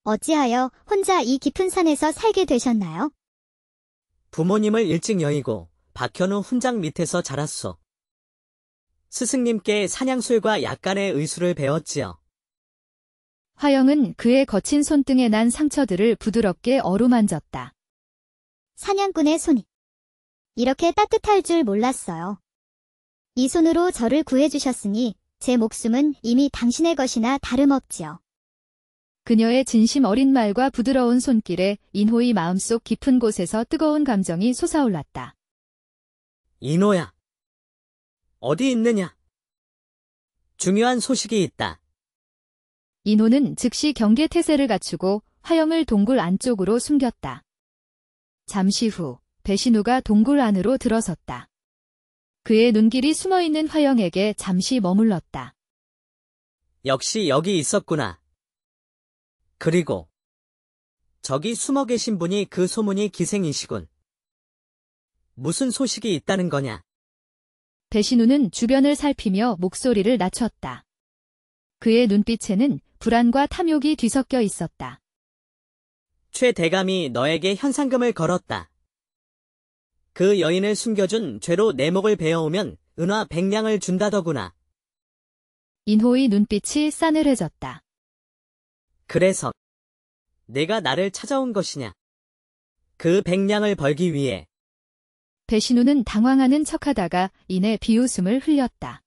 [SPEAKER 4] 어찌하여 혼자 이 깊은 산에서 살게 되셨나요?
[SPEAKER 2] 부모님을 일찍 여의고 박현우 훈장 밑에서 자랐소. 스승님께 사냥술과 약간의 의술을 배웠지요.
[SPEAKER 1] 화영은 그의 거친 손등에 난 상처들을 부드럽게 어루만졌다.
[SPEAKER 4] 사냥꾼의 손이 이렇게 따뜻할 줄 몰랐어요. 이 손으로 저를 구해주셨으니 제 목숨은 이미 당신의 것이나 다름없지요.
[SPEAKER 1] 그녀의 진심 어린 말과 부드러운 손길에 인호의 마음속 깊은 곳에서 뜨거운 감정이 솟아올랐다.
[SPEAKER 2] 인호야. 어디 있느냐? 중요한 소식이 있다.
[SPEAKER 1] 인호는 즉시 경계태세를 갖추고 화영을 동굴 안쪽으로 숨겼다. 잠시 후 배신우가 동굴 안으로 들어섰다. 그의 눈길이 숨어있는 화영에게 잠시 머물렀다.
[SPEAKER 2] 역시 여기 있었구나. 그리고 저기 숨어 계신 분이 그 소문이 기생이시군. 무슨 소식이 있다는 거냐?
[SPEAKER 1] 배신우는 주변을 살피며 목소리를 낮췄다. 그의 눈빛에는 불안과 탐욕이 뒤섞여 있었다.
[SPEAKER 2] 최 대감이 너에게 현상금을 걸었다. 그 여인을 숨겨준 죄로 내 목을 베어오면 은화 100냥을 준다더구나.
[SPEAKER 1] 인호의 눈빛이 싸늘해졌다.
[SPEAKER 2] 그래서 내가 나를 찾아온 것이냐? 그 100냥을 벌기 위해.
[SPEAKER 1] 배신우는 당황하는 척하다가 이내 비웃음을 흘렸다.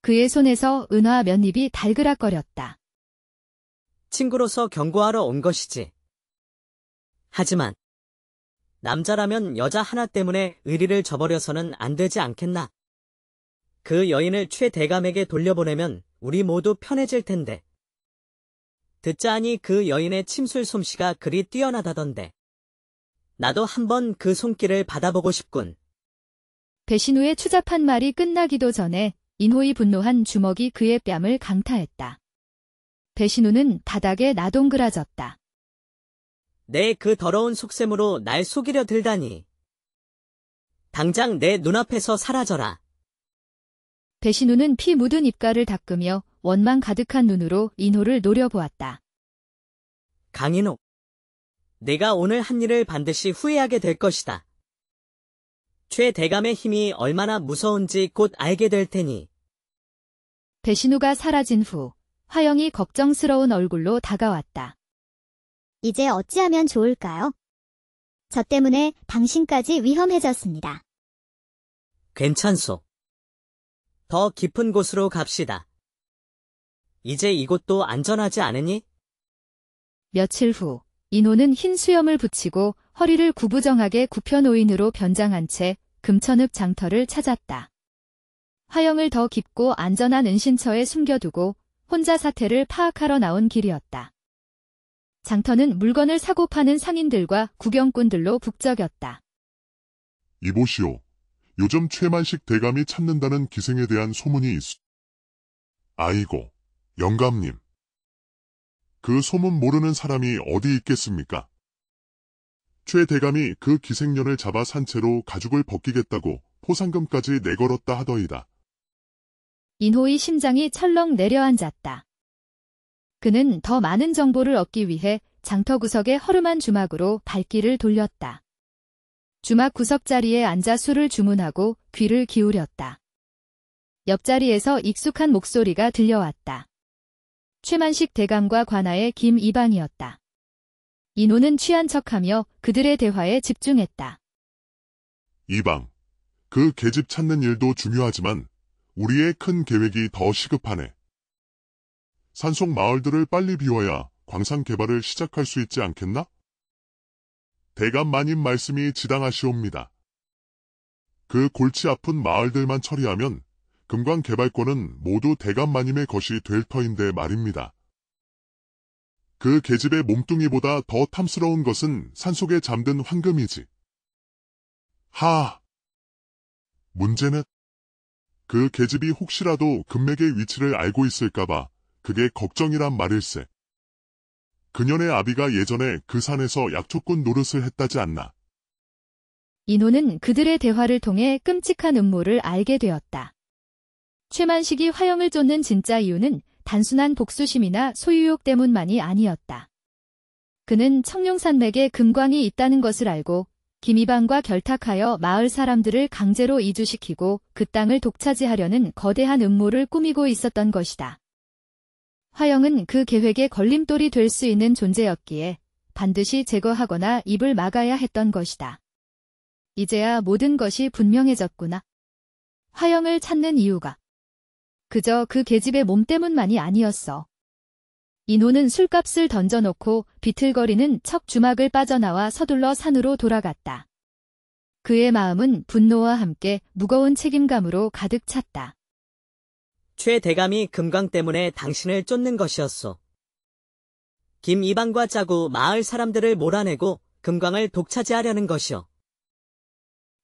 [SPEAKER 1] 그의 손에서 은화 몇 입이 달그락거렸다.
[SPEAKER 2] 친구로서 경고하러 온 것이지. 하지만 남자라면 여자 하나 때문에 의리를 저버려서는 안 되지 않겠나? 그 여인을 최 대감에게 돌려보내면 우리 모두 편해질 텐데. 듣자 하니 그 여인의 침술 솜씨가 그리 뛰어나다던데. 나도 한번 그 손길을 받아보고 싶군.
[SPEAKER 1] 배신우의 추잡한 말이 끝나기도 전에 인호의 분노한 주먹이 그의 뺨을 강타했다. 배신우는 바닥에 나동그라졌다.
[SPEAKER 2] 내 그 더러운 속셈으로 날 속이려 들다니. 당장 내 눈앞에서 사라져라.
[SPEAKER 1] 배신우는 피 묻은 입가를 닦으며 원망 가득한 눈으로 인호를 노려보았다.
[SPEAKER 2] 강인호. 내가 오늘 한 일을 반드시 후회하게 될 것이다. 최 대감의 힘이 얼마나 무서운지 곧 알게 될 테니.
[SPEAKER 1] 배신우가 사라진 후 화영이 걱정스러운 얼굴로 다가왔다.
[SPEAKER 4] 이제 어찌하면 좋을까요? 저 때문에 당신까지 위험해졌습니다.
[SPEAKER 2] 괜찮소. 더 깊은 곳으로 갑시다. 이제 이곳도 안전하지 않으니?
[SPEAKER 1] 며칠 후 인호는 흰 수염을 붙이고 허리를 구부정하게 굽혀 노인으로 변장한 채 금천읍 장터를 찾았다. 화영을 더 깊고 안전한 은신처에 숨겨두고 혼자 사태를 파악하러 나온 길이었다. 장터는 물건을 사고 파는 상인들과 구경꾼들로 북적였다.
[SPEAKER 3] 이보시오. 요즘 최만식 대감이 찾는다는 기생에 대한 소문이 있어. 아이고, 영감님. 그 소문 모르는 사람이 어디 있겠습니까? 최 대감이 그 기생년을 잡아 산채로 가죽을 벗기겠다고 포상금까지 내걸었다 하더이다.
[SPEAKER 1] 인호의 심장이 철렁 내려앉았다. 그는 더 많은 정보를 얻기 위해 장터 구석의 허름한 주막으로 발길을 돌렸다. 주막 구석 자리에 앉아 술을 주문하고 귀를 기울였다. 옆자리에서 익숙한 목소리가 들려왔다. 최만식 대감과 관아의 김이방이었다. 인호는 취한 척하며 그들의 대화에 집중했다.
[SPEAKER 3] 이방, 그 계집 찾는 일도 중요하지만 우리의 큰 계획이 더 시급하네. 산속 마을들을 빨리 비워야 광산 개발을 시작할 수 있지 않겠나? 대감 마님 말씀이 지당하시옵니다. 그 골치 아픈 마을들만 처리하면 금광 개발권은 모두 대감 마님의 것이 될 터인데 말입니다. 그 계집의 몸뚱이보다 더 탐스러운 것은 산속에 잠든 황금이지. 문제는 그 계집이 혹시라도 금맥의 위치를 알고 있을까봐 그게 걱정이란 말일세. 그년의 아비가 예전에 그 산에서 약초꾼 노릇을 했다지 않나.
[SPEAKER 1] 인호는 그들의 대화를 통해 끔찍한 음모를 알게 되었다. 최만식이 화영을 쫓는 진짜 이유는 단순한 복수심이나 소유욕 때문만이 아니었다. 그는 청룡산맥에 금광이 있다는 것을 알고 김이방과 결탁하여 마을 사람들을 강제로 이주시키고 그 땅을 독차지하려는 거대한 음모를 꾸미고 있었던 것이다. 화영은 그 계획의 걸림돌이 될 수 있는 존재였기에 반드시 제거하거나 입을 막아야 했던 것이다. 이제야 모든 것이 분명해졌구나. 화영을 찾는 이유가 그저 그 계집의 몸 때문만이 아니었어. 인호는 술값을 던져놓고 비틀거리는 척 주막을 빠져나와 서둘러 산으로 돌아갔다. 그의 마음은 분노와 함께 무거운 책임감으로 가득 찼다.
[SPEAKER 2] 최 대감이 금광 때문에 당신을 쫓는 것이었소. 김이방과 짜고 마을 사람들을 몰아내고 금광을 독차지하려는 것이오.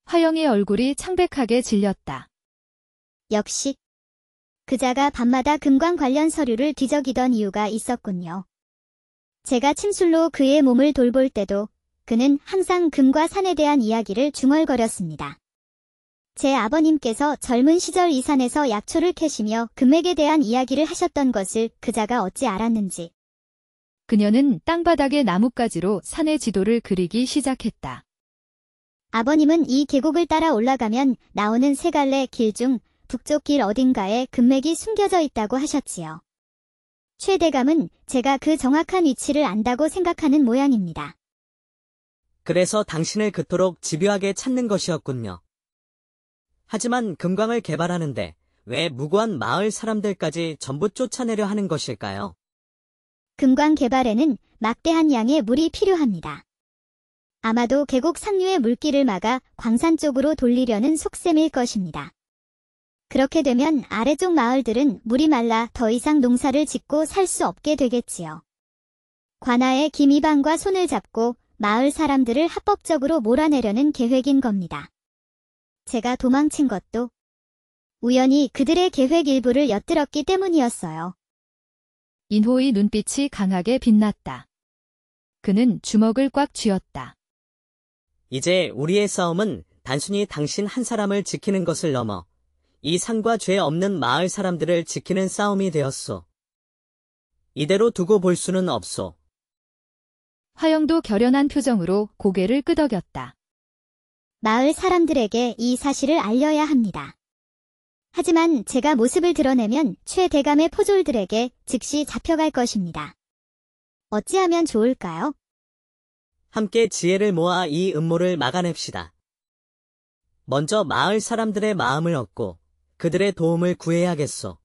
[SPEAKER 1] 화영의 얼굴이 창백하게 질렸다.
[SPEAKER 4] 역시 그자가 밤마다 금광 관련 서류를 뒤적이던 이유가 있었군요. 제가 침술로 그의 몸을 돌볼 때도 그는 항상 금과 산에 대한 이야기를 중얼거렸습니다. 제 아버님께서 젊은 시절 이 산에서 약초를 캐시며 금맥에 대한 이야기를 하셨던 것을 그자가 어찌 알았는지.
[SPEAKER 1] 그녀는 땅바닥의 나뭇가지로 산의 지도를 그리기 시작했다.
[SPEAKER 4] 아버님은 이 계곡을 따라 올라가면 나오는 세 갈래 길 중 북쪽 길 어딘가에 금맥이 숨겨져 있다고 하셨지요. 최 대감은 제가 그 정확한 위치를 안다고 생각하는 모양입니다.
[SPEAKER 2] 그래서 당신을 그토록 집요하게 찾는 것이었군요. 하지만 금광을 개발하는데 왜 무고한 마을 사람들까지 전부 쫓아내려 하는 것일까요?
[SPEAKER 4] 금광 개발에는 막대한 양의 물이 필요합니다. 아마도 계곡 상류의 물길을 막아 광산 쪽으로 돌리려는 속셈일 것입니다. 그렇게 되면 아래쪽 마을들은 물이 말라 더 이상 농사를 짓고 살 수 없게 되겠지요. 관아의 김이방과 손을 잡고 마을 사람들을 합법적으로 몰아내려는 계획인 겁니다. 제가 도망친 것도 우연히 그들의 계획 일부를 엿들었기 때문이었어요.
[SPEAKER 1] 인호의 눈빛이 강하게 빛났다. 그는 주먹을 꽉 쥐었다.
[SPEAKER 2] 이제 우리의 싸움은 단순히 당신 한 사람을 지키는 것을 넘어 이 산과 죄 없는 마을 사람들을 지키는 싸움이 되었소. 이대로 두고 볼 수는 없소.
[SPEAKER 1] 화영도 결연한 표정으로 고개를 끄덕였다.
[SPEAKER 4] 마을 사람들에게 이 사실을 알려야 합니다. 하지만 제가 모습을 드러내면 최 대감의 포졸들에게 즉시 잡혀갈 것입니다. 어찌하면 좋을까요?
[SPEAKER 2] 함께 지혜를 모아 이 음모를 막아냅시다. 먼저 마을 사람들의 마음을 얻고 그들의 도움을 구해야겠소.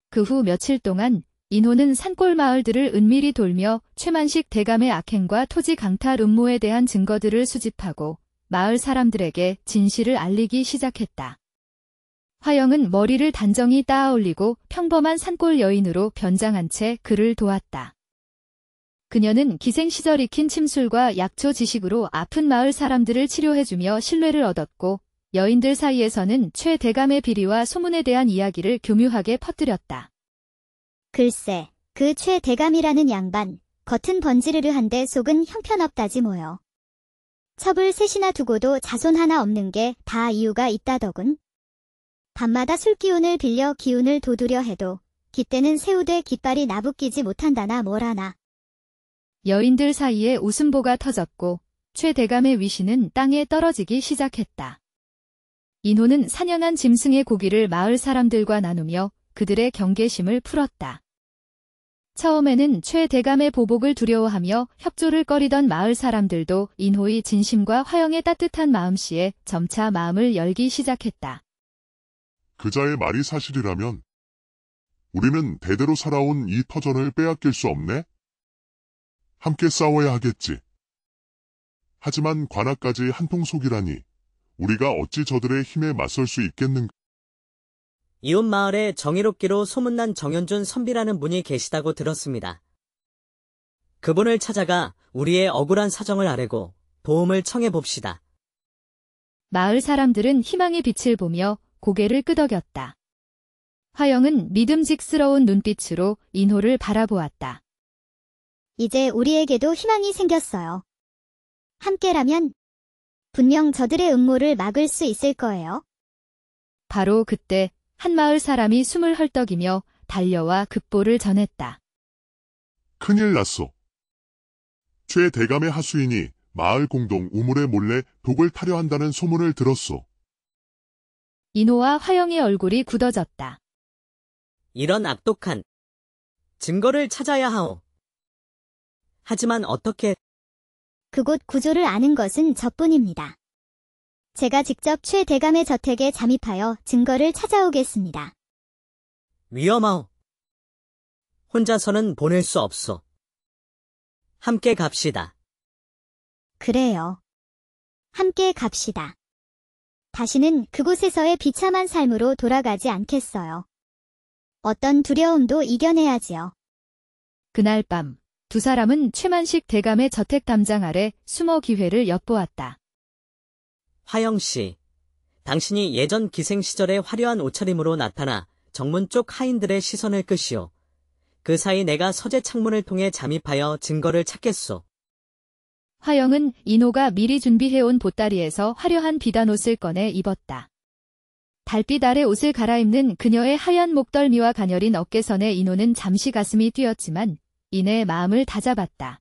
[SPEAKER 1] 그 후 며칠 동안 인호는 산골 마을들을 은밀히 돌며 최만식 대감의 악행과 토지 강탈 음모에 대한 증거들을 수집하고 마을 사람들에게 진실을 알리기 시작했다. 화영은 머리를 단정히 따아올리고 평범한 산골 여인으로 변장한 채 그를 도왔다. 그녀는 기생시절 익힌 침술과 약초 지식으로 아픈 마을 사람들을 치료해주며 신뢰를 얻었고 여인들 사이에서는 최 대감의 비리와 소문에 대한 이야기를 교묘하게 퍼뜨렸다.
[SPEAKER 4] 글쎄, 그 최 대감이라는 양반, 겉은 번지르르한데 속은 형편없다지 뭐요. 첩을 셋이나 두고도 자손 하나 없는 게 다 이유가 있다더군. 밤마다 술기운을 빌려 기운을 돋우려 해도 깃대는 새우되 깃발이 나붙기지 못한다나 뭐라나.
[SPEAKER 1] 여인들 사이에 웃음보가 터졌고 최 대감의 위신은 땅에 떨어지기 시작했다. 인호는 사냥한 짐승의 고기를 마을 사람들과 나누며 그들의 경계심을 풀었다. 처음에는 최 대감의 보복을 두려워하며 협조를 꺼리던 마을 사람들도 인호의 진심과 화영의 따뜻한 마음씨에 점차 마음을 열기 시작했다.
[SPEAKER 3] 그자의 말이 사실이라면 우리는 대대로 살아온 이 터전을 빼앗길 수 없네? 함께 싸워야 하겠지. 하지만 관아까지 한통속이라니 우리가 어찌 저들의 힘에 맞설 수 있겠는가?
[SPEAKER 2] 이웃 마을에 정의롭기로 소문난 정현준 선비라는 분이 계시다고 들었습니다. 그분을 찾아가 우리의 억울한 사정을 아뢰고 도움을 청해 봅시다.
[SPEAKER 1] 마을 사람들은 희망의 빛을 보며 고개를 끄덕였다. 화영은 믿음직스러운 눈빛으로 인호를 바라보았다.
[SPEAKER 4] 이제 우리에게도 희망이 생겼어요. 함께라면 분명 저들의 음모를 막을 수 있을 거예요.
[SPEAKER 1] 바로 그때 한 마을 사람이 숨을 헐떡이며 달려와 급보를 전했다.
[SPEAKER 3] 큰일 났소. 최 대감의 하수인이 마을 공동 우물에 몰래 독을 타려 한다는 소문을 들었소.
[SPEAKER 1] 인호와 화영의 얼굴이 굳어졌다.
[SPEAKER 2] 이런 악독한 증거를 찾아야 하오. 하지만 어떻게?
[SPEAKER 4] 그곳 구조를 아는 것은 저뿐입니다. 제가 직접 최 대감의 저택에 잠입하여 증거를 찾아오겠습니다.
[SPEAKER 2] 위험하오. 혼자서는 보낼 수 없소. 함께 갑시다.
[SPEAKER 4] 그래요. 함께 갑시다. 다시는 그곳에서의 비참한 삶으로 돌아가지 않겠어요. 어떤 두려움도 이겨내야지요.
[SPEAKER 1] 그날 밤 두 사람은 최만식 대감의 저택 담장 아래 숨어 기회를 엿보았다.
[SPEAKER 2] 화영 씨, 당신이 예전 기생 시절의 화려한 옷차림으로 나타나 정문 쪽 하인들의 시선을 끄시오. 그 사이 내가 서재 창문을 통해 잠입하여 증거를 찾겠소.
[SPEAKER 1] 화영은 인호가 미리 준비해온 보따리에서 화려한 비단옷을 꺼내 입었다. 달빛 아래 옷을 갈아입는 그녀의 하얀 목덜미와 가녀린 어깨선에 인호는 잠시 가슴이 뛰었지만 이내 마음을 다잡았다.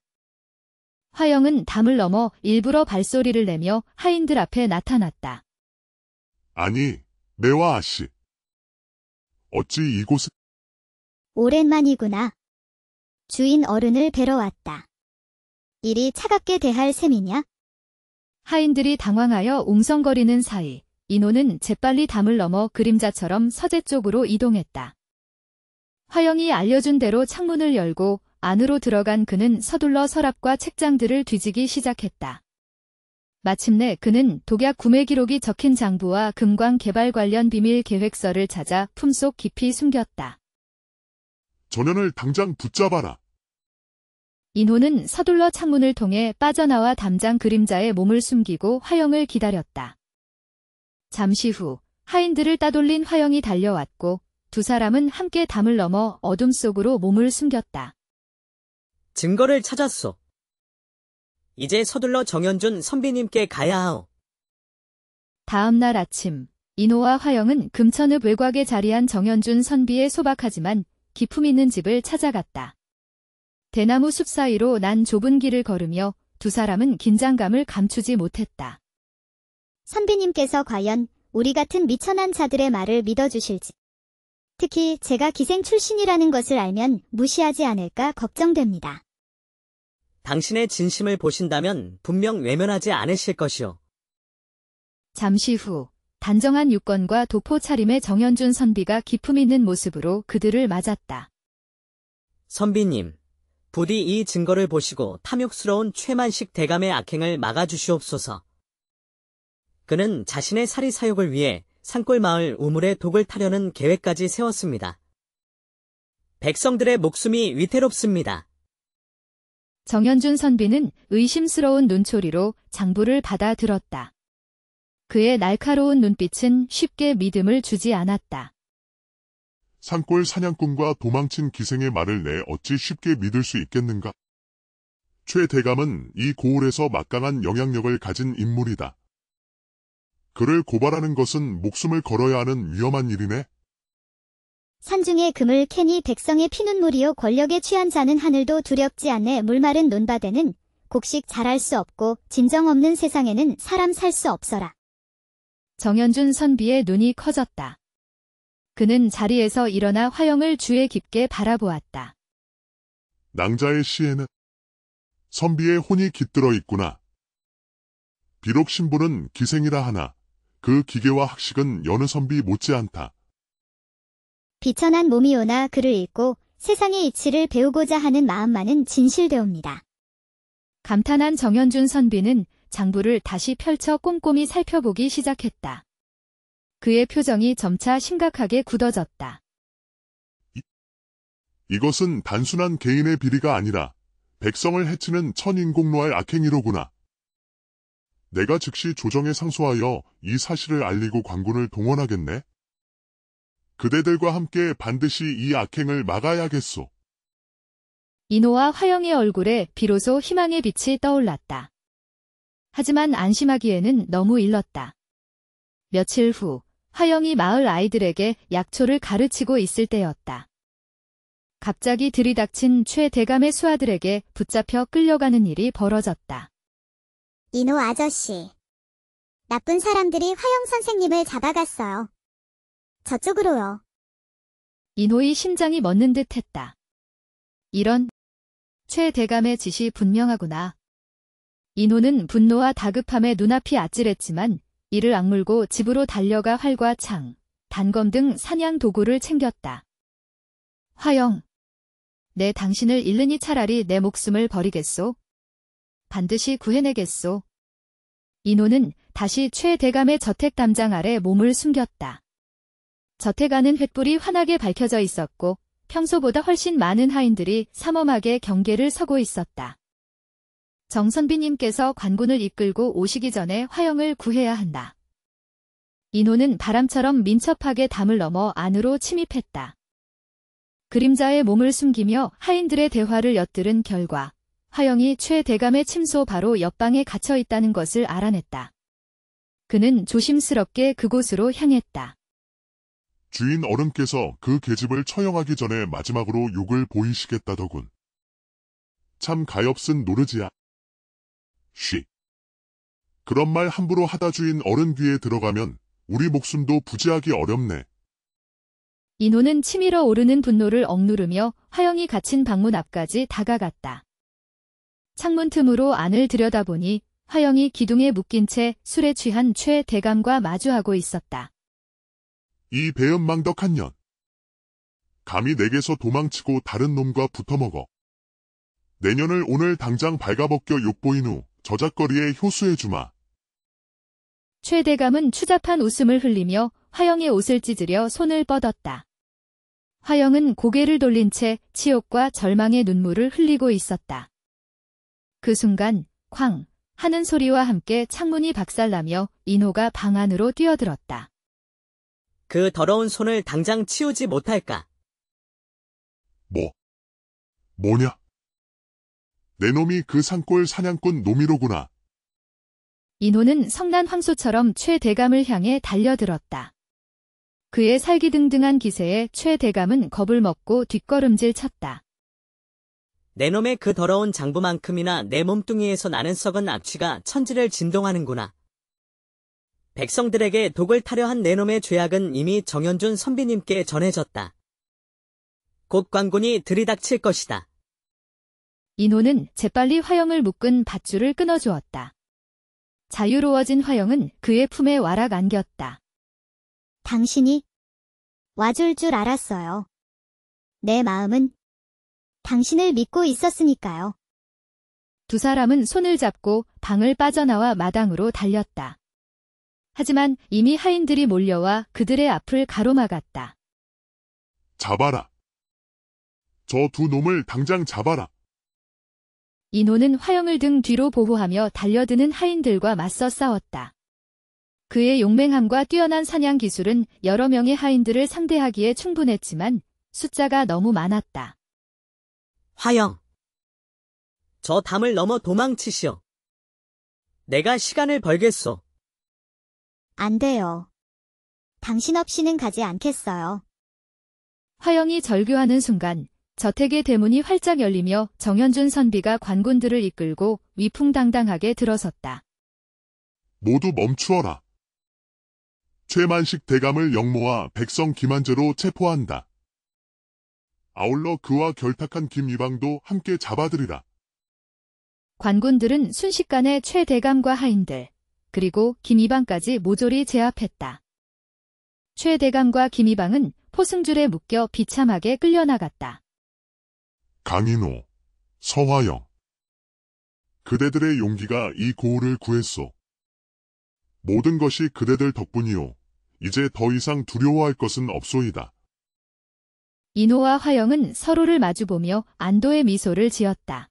[SPEAKER 1] 화영은 담을 넘어 일부러 발소리를 내며 하인들 앞에 나타났다.
[SPEAKER 3] 아니, 매와 아씨. 어찌 이곳에...
[SPEAKER 4] 오랜만이구나. 주인 어른을 뵈러 왔다. 이리 차갑게 대할 셈이냐?
[SPEAKER 1] 하인들이 당황하여 웅성거리는 사이 인호는 재빨리 담을 넘어 그림자처럼 서재 쪽으로 이동했다. 화영이 알려준 대로 창문을 열고 안으로 들어간 그는 서둘러 서랍과 책장들을 뒤지기 시작했다. 마침내 그는 독약 구매 기록이 적힌 장부와 금광 개발 관련 비밀 계획서를 찾아 품속 깊이 숨겼다.
[SPEAKER 3] 저년을 당장 붙잡아라.
[SPEAKER 1] 인호는 서둘러 창문을 통해 빠져나와 담장 그림자에 몸을 숨기고 화영을 기다렸다. 잠시 후 하인들을 따돌린 화영이 달려왔고 두 사람은 함께 담을 넘어 어둠 속으로 몸을 숨겼다.
[SPEAKER 2] 증거를 찾았소. 이제 서둘러 정현준 선비님께 가야 하오.
[SPEAKER 1] 다음 날 아침 인호와 화영은 금천읍 외곽에 자리한 정현준 선비의 소박하지만 기품 있는 집을 찾아갔다. 대나무 숲 사이로 난 좁은 길을 걸으며 두 사람은 긴장감을 감추지 못했다.
[SPEAKER 4] 선비님께서 과연 우리 같은 미천한 자들의 말을 믿어주실지. 특히 제가 기생 출신이라는 것을 알면 무시하지 않을까 걱정됩니다.
[SPEAKER 2] 당신의 진심을 보신다면 분명 외면하지 않으실 것이오.
[SPEAKER 1] 잠시 후 단정한 유건과 도포 차림의 정현준 선비가 기품 있는 모습으로 그들을 맞았다.
[SPEAKER 2] 선비님, 부디 이 증거를 보시고 탐욕스러운 최만식 대감의 악행을 막아주시옵소서. 그는 자신의 사리 사욕을 위해 산골마을 우물에 독을 타려는 계획까지 세웠습니다. 백성들의 목숨이 위태롭습니다.
[SPEAKER 1] 정현준 선비는 의심스러운 눈초리로 장부를 받아들었다. 그의 날카로운 눈빛은 쉽게 믿음을 주지 않았다.
[SPEAKER 3] 산골 사냥꾼과 도망친 기생의 말을 내 어찌 쉽게 믿을 수 있겠는가? 최 대감은 이 고을에서 막강한 영향력을 가진 인물이다. 그를 고발하는 것은 목숨을 걸어야 하는 위험한 일이네.
[SPEAKER 4] 산중에 금을 캐니 백성의 피눈물이요 권력에 취한 자는 하늘도 두렵지 않네. 물마른 논밭에는 곡식 자랄 수 없고 진정 없는 세상에는 사람 살 수 없어라.
[SPEAKER 1] 정현준 선비의 눈이 커졌다. 그는 자리에서 일어나 화영을 주의 깊게 바라보았다.
[SPEAKER 3] 낭자의 시에는 선비의 혼이 깃들어 있구나. 비록 신부는 기생이라 하나 그 기계와 학식은 여느 선비 못지않다.
[SPEAKER 4] 비천한 몸이오나 글을 읽고 세상의 이치를 배우고자 하는 마음만은 진실되옵니다.
[SPEAKER 1] 감탄한 정현준 선비는 장부를 다시 펼쳐 꼼꼼히 살펴보기 시작했다. 그의 표정이 점차 심각하게 굳어졌다.
[SPEAKER 3] 이것은 단순한 개인의 비리가 아니라 백성을 해치는 천인공노할 악행이로구나. 내가 즉시 조정에 상소하여 이 사실을 알리고 관군을 동원하겠네. 그대들과 함께 반드시 이 악행을 막아야겠소.
[SPEAKER 1] 인호와 화영의 얼굴에 비로소 희망의 빛이 떠올랐다. 하지만 안심하기에는 너무 일렀다. 며칠 후 화영이 마을 아이들에게 약초를 가르치고 있을 때였다. 갑자기 들이닥친 최 대감의 수하들에게 붙잡혀 끌려가는 일이 벌어졌다.
[SPEAKER 4] 인호 아저씨. 나쁜 사람들이 화영 선생님을 잡아갔어요. 저쪽으로요.
[SPEAKER 1] 인호의 심장이 멎는 듯 했다. 이런, 최 대감의 짓이 분명하구나. 인호는 분노와 다급함에 눈앞이 아찔했지만 이를 악물고 집으로 달려가 활과 창, 단검 등 사냥 도구를 챙겼다. 화영, 내 당신을 잃으니 차라리 내 목숨을 버리겠소? 반드시 구해내겠소. 인호는 다시 최 대감의 저택 담장 아래 몸을 숨겼다. 저택 안은 횃불이 환하게 밝혀져 있었고 평소보다 훨씬 많은 하인들이 삼엄하게 경계를 서고 있었다. 정 선비님께서 관군을 이끌고 오시기 전에 화영을 구해야 한다. 인호는 바람처럼 민첩하게 담을 넘어 안으로 침입했다. 그림자의 몸을 숨기며 하인들의 대화를 엿들은 결과 화영이 최 대감의 침소 바로 옆방에 갇혀 있다는 것을 알아냈다. 그는 조심스럽게 그곳으로 향했다.
[SPEAKER 3] 주인 어른께서 그 계집을 처형하기 전에 마지막으로 욕을 보이시겠다더군. 참 가엾은 노르지야. 쉬. 그런 말 함부로 하다 주인 어른 귀에 들어가면 우리 목숨도 부지하기 어렵네.
[SPEAKER 1] 인호는 치밀어 오르는 분노를 억누르며 화영이 갇힌 방문 앞까지 다가갔다. 창문 틈으로 안을 들여다보니 화영이 기둥에 묶인 채 술에 취한 최 대감과 마주하고 있었다.
[SPEAKER 3] 이 배은망덕한 년. 감히 내게서 도망치고 다른 놈과 붙어먹어. 내년을 오늘 당장 발가벗겨 욕보인 후 저작거리에 효수해주마.
[SPEAKER 1] 최 대감은 추잡한 웃음을 흘리며 화영의 옷을 찢으려 손을 뻗었다. 화영은 고개를 돌린 채 치욕과 절망의 눈물을 흘리고 있었다. 그 순간 쾅 하는 소리와 함께 창문이 박살나며 인호가 방 안으로 뛰어들었다.
[SPEAKER 2] 그 더러운 손을 당장 치우지 못할까?
[SPEAKER 3] 뭐냐? 내 놈이 그 산골 사냥꾼 놈이로구나.
[SPEAKER 1] 인호는 성난 황소처럼 최 대감을 향해 달려들었다. 그의 살기등등한 기세에 최 대감은 겁을 먹고 뒷걸음질 쳤다.
[SPEAKER 2] 내 놈의 그 더러운 장부만큼이나 내 몸뚱이에서 나는 썩은 악취가 천지를 진동하는구나. 백성들에게 독을 타려 한 내 놈의 죄악은 이미 정현준 선비님께 전해졌다. 곧 관군이 들이닥칠 것이다.
[SPEAKER 1] 인호는 재빨리 화영을 묶은 밧줄을 끊어주었다. 자유로워진 화영은 그의 품에 와락 안겼다.
[SPEAKER 4] 당신이 와줄 줄 알았어요. 내 마음은 당신을 믿고 있었으니까요.
[SPEAKER 1] 두 사람은 손을 잡고 방을 빠져나와 마당으로 달렸다. 하지만 이미 하인들이 몰려와 그들의 앞을 가로막았다.
[SPEAKER 3] 잡아라. 저 두 놈을 당장 잡아라.
[SPEAKER 1] 인호는 화영을 등 뒤로 보호하며 달려드는 하인들과 맞서 싸웠다. 그의 용맹함과 뛰어난 사냥 기술은 여러 명의 하인들을 상대하기에 충분했지만 숫자가 너무 많았다.
[SPEAKER 2] 화영. 저 담을 넘어 도망치시오. 내가 시간을 벌겠소.
[SPEAKER 4] 안 돼요. 당신 없이는 가지 않겠어요.
[SPEAKER 1] 화영이 절규하는 순간 저택의 대문이 활짝 열리며 정현준 선비가 관군들을 이끌고 위풍당당하게 들어섰다.
[SPEAKER 3] 모두 멈추어라. 최만식 대감을 영모와 백성 김한재로 체포한다. 아울러 그와 결탁한 김이방도 함께 잡아들이라.
[SPEAKER 1] 관군들은 순식간에 최 대감과 하인들, 그리고 김이방까지 모조리 제압했다. 최 대감과 김이방은 포승줄에 묶여 비참하게 끌려나갔다.
[SPEAKER 3] 강인호, 서화영. 그대들의 용기가 이 고을을 구했소. 모든 것이 그대들 덕분이오. 이제 더 이상 두려워할 것은 없소이다.
[SPEAKER 1] 인호와 화영은 서로를 마주보며 안도의 미소를 지었다.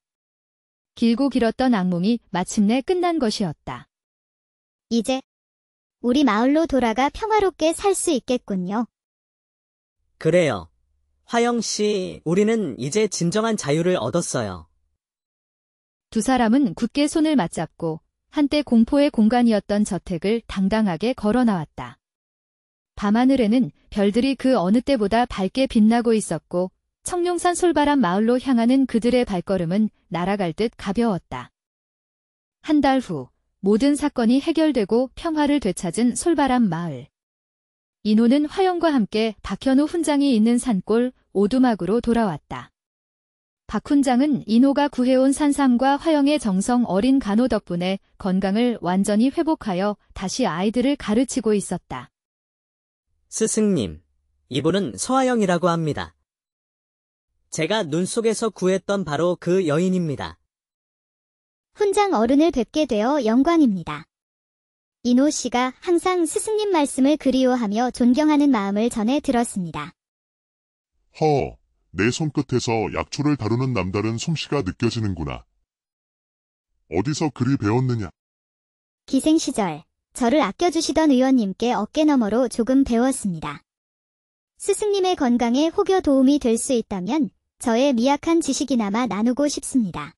[SPEAKER 1] 길고 길었던 악몽이 마침내 끝난 것이었다.
[SPEAKER 4] 이제 우리 마을로 돌아가 평화롭게 살 수 있겠군요.
[SPEAKER 2] 그래요. 화영 씨, 우리는 이제 진정한 자유를 얻었어요.
[SPEAKER 1] 두 사람은 굳게 손을 맞잡고 한때 공포의 공간이었던 저택을 당당하게 걸어 나왔다. 밤하늘에는 별들이 그 어느 때보다 밝게 빛나고 있었고 청룡산 솔바람 마을로 향하는 그들의 발걸음은 날아갈 듯 가벼웠다. 한 달 후 모든 사건이 해결되고 평화를 되찾은 솔바람 마을. 인호는 화영과 함께 박현우 훈장이 있는 산골 오두막으로 돌아왔다. 박 훈장은 인호가 구해온 산삼과 화영의 정성 어린 간호 덕분에 건강을 완전히 회복하여 다시 아이들을 가르치고 있었다.
[SPEAKER 2] 스승님, 이분은 서화영이라고 합니다. 제가 눈 속에서 구했던 바로 그 여인입니다.
[SPEAKER 4] 훈장 어른을 뵙게 되어 영광입니다. 인호 씨가 항상 스승님 말씀을 그리워하며 존경하는 마음을 전해 들었습니다.
[SPEAKER 3] 내 손끝에서 약초를 다루는 남다른 솜씨가 느껴지는구나. 어디서 그리 배웠느냐?
[SPEAKER 4] 기생 시절 저를 아껴주시던 의원님께 어깨너머로 조금 배웠습니다. 스승님의 건강에 혹여 도움이 될 수 있다면 저의 미약한 지식이나마 나누고 싶습니다.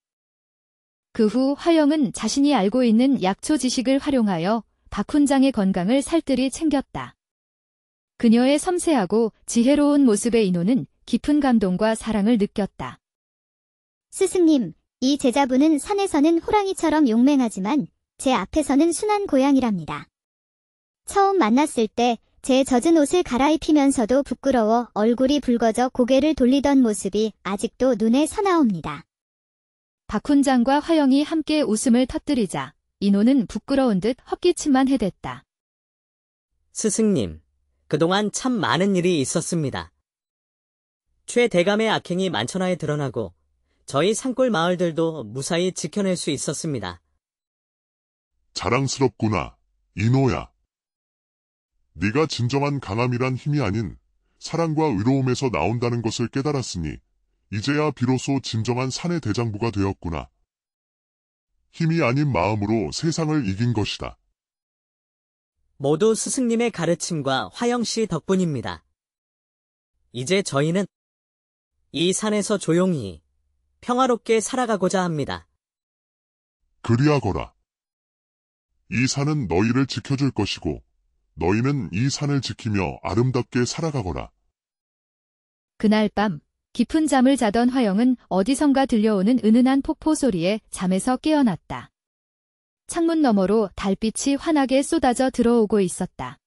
[SPEAKER 1] 그 후 화영은 자신이 알고 있는 약초 지식을 활용하여 박 훈장의 건강을 살뜰히 챙겼다. 그녀의 섬세하고 지혜로운 모습에 인호는 깊은 감동과 사랑을 느꼈다.
[SPEAKER 4] 스승님, 이 제자분은 산에서는 호랑이처럼 용맹하지만 제 앞에서는 순한 고양이랍니다. 처음 만났을 때 제 젖은 옷을 갈아입히면서도 부끄러워 얼굴이 붉어져 고개를 돌리던 모습이 아직도 눈에 서나옵니다.
[SPEAKER 1] 박 훈장과 화영이 함께 웃음을 터뜨리자 인호는 부끄러운 듯 헛기침만 해댔다.
[SPEAKER 2] 스승님, 그동안 참 많은 일이 있었습니다. 최 대감의 악행이 만천하에 드러나고 저희 산골 마을들도 무사히 지켜낼 수 있었습니다.
[SPEAKER 3] 자랑스럽구나, 인호야. 네가 진정한 강함이란 힘이 아닌 사랑과 의로움에서 나온다는 것을 깨달았으니 이제야 비로소 진정한 산의 대장부가 되었구나. 힘이 아닌 마음으로 세상을 이긴 것이다.
[SPEAKER 2] 모두 스승님의 가르침과 화영 씨 덕분입니다. 이제 저희는 이 산에서 조용히 평화롭게 살아가고자 합니다.
[SPEAKER 3] 그리하거라. 이 산은 너희를 지켜줄 것이고 너희는 이 산을 지키며 아름답게 살아가거라.
[SPEAKER 1] 그날 밤 깊은 잠을 자던 화영은 어디선가 들려오는 은은한 폭포 소리에 잠에서 깨어났다. 창문 너머로 달빛이 환하게 쏟아져 들어오고 있었다.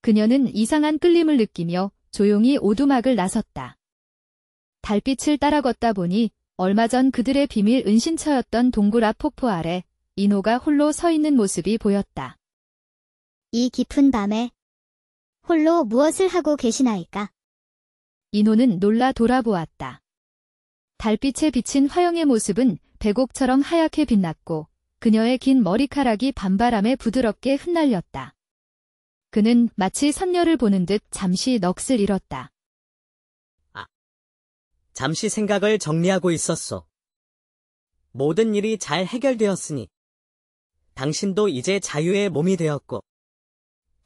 [SPEAKER 1] 그녀는 이상한 끌림을 느끼며 조용히 오두막을 나섰다. 달빛을 따라 걷다 보니 얼마 전 그들의 비밀 은신처였던 동굴 앞 폭포 아래 인호가 홀로 서 있는 모습이 보였다.
[SPEAKER 4] 이 깊은 밤에 홀로 무엇을 하고 계시나이까?
[SPEAKER 1] 인호는 놀라 돌아보았다. 달빛에 비친 화영의 모습은 백옥처럼 하얗게 빛났고 그녀의 긴 머리카락이 밤바람에 부드럽게 흩날렸다. 그는 마치 선녀를 보는 듯 잠시 넋을 잃었다.
[SPEAKER 2] 잠시 생각을 정리하고 있었소. 모든 일이 잘 해결되었으니 당신도 이제 자유의 몸이 되었고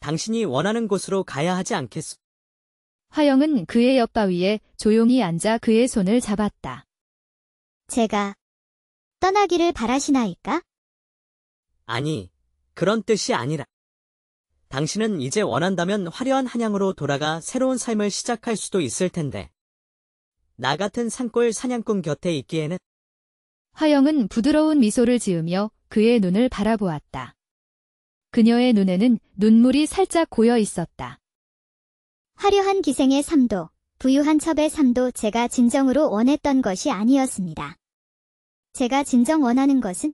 [SPEAKER 2] 당신이 원하는 곳으로 가야 하지 않겠소.
[SPEAKER 1] 화영은 그의 옆바위에 조용히 앉아 그의 손을 잡았다.
[SPEAKER 4] 제가 떠나기를 바라시나이까?
[SPEAKER 2] 아니, 그런 뜻이 아니라. 당신은 이제 원한다면 화려한 한양으로 돌아가 새로운 삶을 시작할 수도 있을 텐데. 나 같은 산골 사냥꾼 곁에 있기에는.
[SPEAKER 1] 화영은 부드러운 미소를 지으며 그의 눈을 바라보았다. 그녀의 눈에는 눈물이 살짝 고여 있었다.
[SPEAKER 4] 화려한 기생의 삶도, 부유한 첩의 삶도 제가 진정으로 원했던 것이 아니었습니다. 제가 진정 원하는 것은